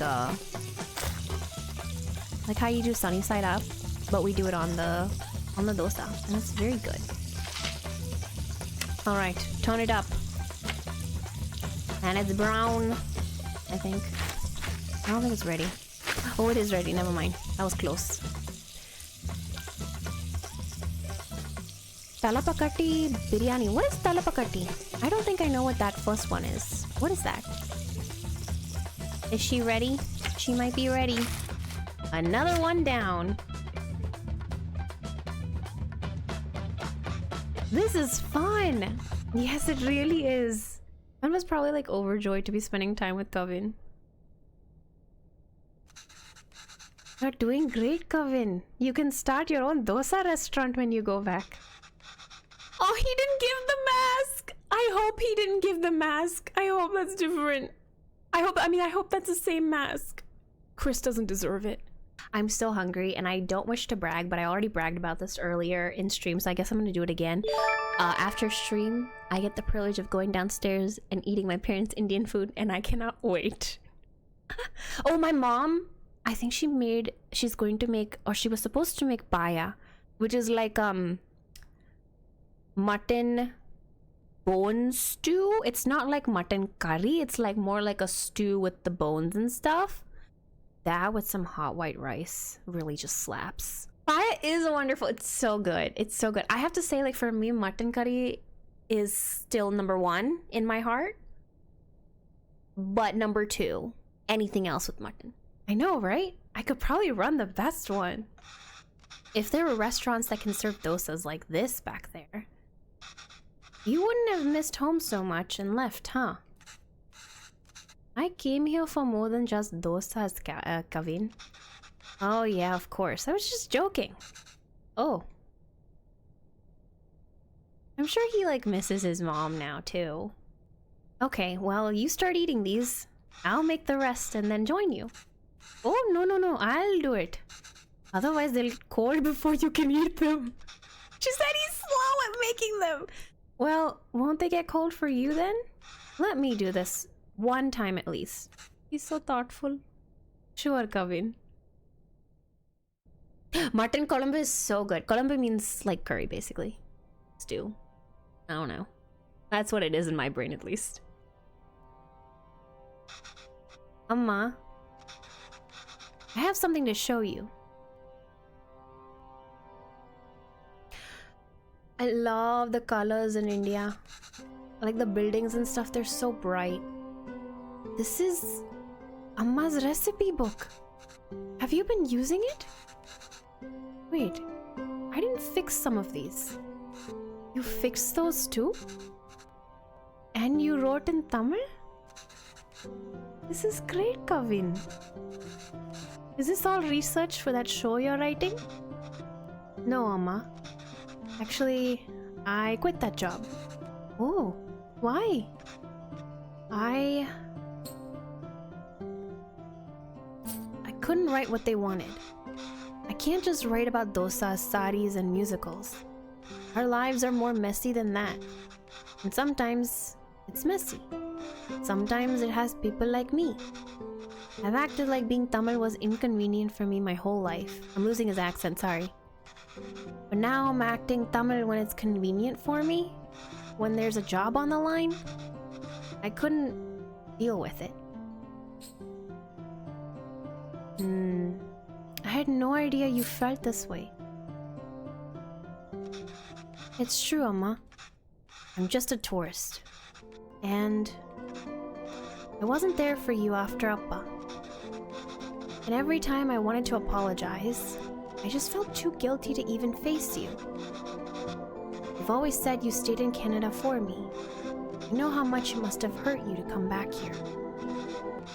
how you do sunny side up, but we do it on the dosa, and it's very good. All right, turn it up, and it's brown. I think. I don't think it's ready. Oh, it is ready. Never mind. That was close. Talapakati biryani. What is talapakati? I don't think I know what that first one is. What is that? Is she ready? She might be ready. Another one down. This is fun. Yes, it really is. I was probably like overjoyed to be spending time with Kavin. You're doing great, Kavin. You can start your own dosa restaurant when you go back. Oh, he didn't give the mask. I hope he didn't give the mask. I hope that's different. I hope that's the same mask. Chris doesn't deserve it. I'm still hungry and I don't wish to brag, but I already bragged about this earlier in stream, so I guess I'm gonna do it again. After stream, I get the privilege of going downstairs and eating my parents' Indian food, and I cannot wait. Oh, my mom, I think she's going to make, or she was supposed to make paya, which is like mutton bone stew. It's not like mutton curry, it's like more like a stew with the bones and stuff. That with some hot white rice really just slaps. Paya is wonderful. It's so good. It's so good. I have to say, like, for me, mutton curry is still number 1 in my heart. But number 2, anything else with mutton. I know, right? I could probably run the best one. If there were restaurants that can serve dosas like this back there, you wouldn't have missed home so much and left, huh? I came here for more than just dosas, Kavin. Oh yeah, of course. I was just joking. Oh. I'm sure he like misses his mom now too. Okay, well, you start eating these. I'll make the rest and then join you. Oh, no, I'll do it. Otherwise they'll get cold before you can eat them. She said he's slow at making them. Well, won't they get cold for you then? Let me do this. One time at least. He's so thoughtful. Sure, Kavin. Mutton kolambu is so good. Kolambu means like curry, basically. Stew. I don't know. That's what it is in my brain, at least. Amma, I have something to show you. I love the colors in India. Like the buildings and stuff, they're so bright. This is Amma's recipe book. Have you been using it? Wait, I didn't fix some of these. You fixed those too? And you wrote in Tamil? This is great, Kavin. Is this all research for that show you're writing? No, Amma. Actually, I quit that job. Oh, why? I couldn't write what they wanted. I can't just write about dosas, saris, and musicals. Our lives are more messy than that. And sometimes, it's messy. Sometimes it has people like me. I've acted like being Tamil was inconvenient for me my whole life. I'm losing his accent, sorry. But now I'm acting Tamil when it's convenient for me. When there's a job on the line, I couldn't deal with it. I had no idea you felt this way. It's true, Amma. I'm just a tourist. And I wasn't there for you after Appa. And every time I wanted to apologize, I just felt too guilty to even face you. You've always said you stayed in Canada for me. I know how much it must have hurt you to come back here.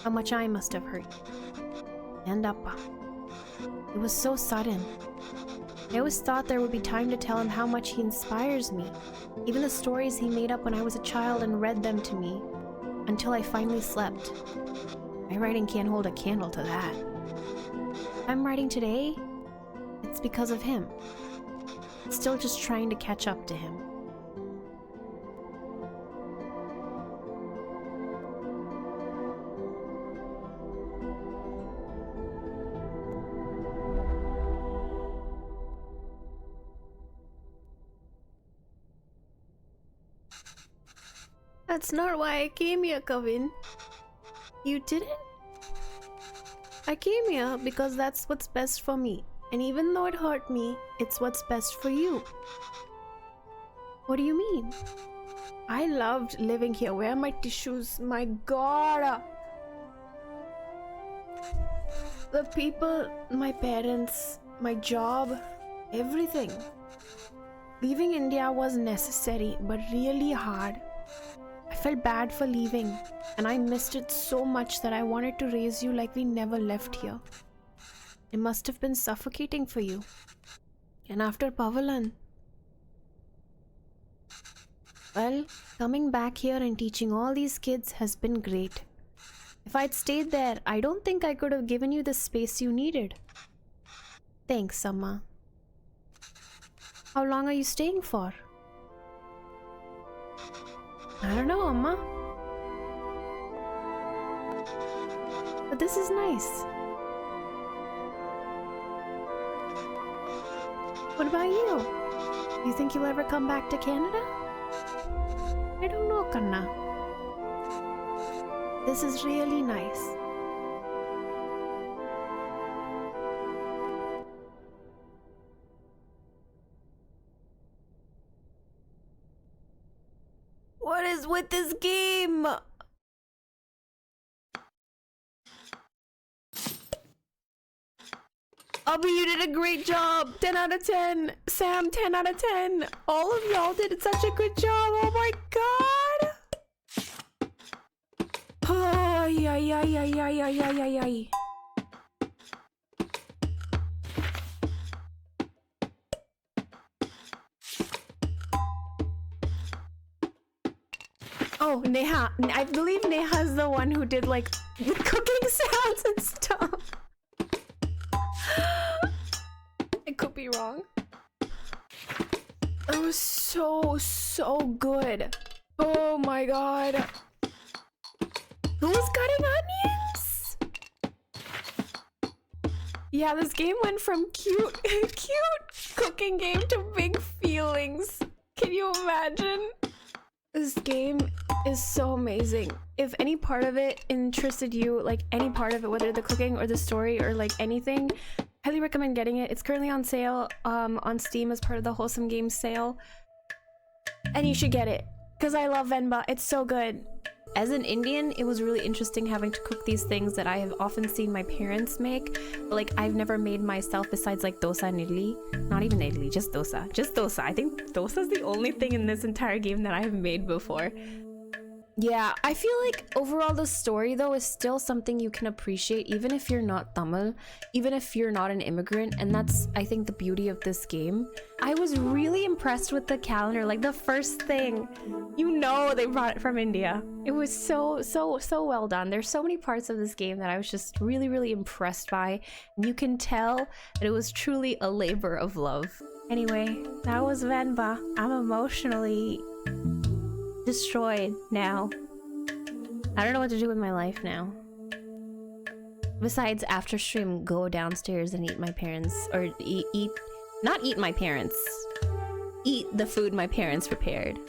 How much I must have hurt you. And Appa. It was so sudden. I always thought there would be time to tell him how much he inspires me. Even the stories he made up when I was a child and read them to me. Until I finally slept. My writing can't hold a candle to that. If I'm writing today, it's because of him. Still just trying to catch up to him. That's not why I came here, Kavin. You didn't? I came here because that's what's best for me. And even though it hurt me, it's what's best for you. What do you mean? I loved living here. Where are my tissues? My God! The people, my parents, my job, everything. Leaving India was necessary, but really hard. I felt bad for leaving, and I missed it so much that I wanted to raise you like we never left here. It must have been suffocating for you. And after Pavalan, well, coming back here and teaching all these kids has been great. If I'd stayed there, I don't think I could have given you the space you needed. Thanks, Amma. How long are you staying for? I don't know, Amma. But this is nice. What about you? You think you'll ever come back to Canada? I don't know, Kanna. This is really nice. What is with this game? Abby, you did a great job. 10 out of 10. Sam, 10 out of 10. All of y'all did such a good job. Oh my god. Oh, yeah. Oh, Neha. I believe Neha's the one who did like the cooking sounds and stuff. I could be wrong. It was so good. Oh my god. Who's cutting onions? Yeah, this game went from cute cooking game to big feelings. Can you imagine? This game is so amazing. If any part of it interested you, like any part of it, whether the cooking or the story or like anything, highly recommend getting it. It's currently on sale on Steam as part of the Wholesome Games sale. And you should get it, because I love Venba. It's so good. As an Indian, it was really interesting having to cook these things that I have often seen my parents make, but like I've never made myself besides like dosa and idli. Not even idli, just dosa. Just dosa. I think dosa is the only thing in this entire game that I have made before. Yeah, I feel like overall the story though is still something you can appreciate even if you're not Tamil, even if you're not an immigrant, and that's I think the beauty of this game. I was really impressed with the calendar, like the first thing, you know they brought it from India. It was so well done. There's so many parts of this game that I was just really impressed by, and you can tell that it was truly a labor of love. Anyway, that was Venba. I'm emotionally destroyed now. I don't know what to do with my life now. Besides, after stream, go downstairs and eat my parents, or not eat my parents, eat the food my parents prepared.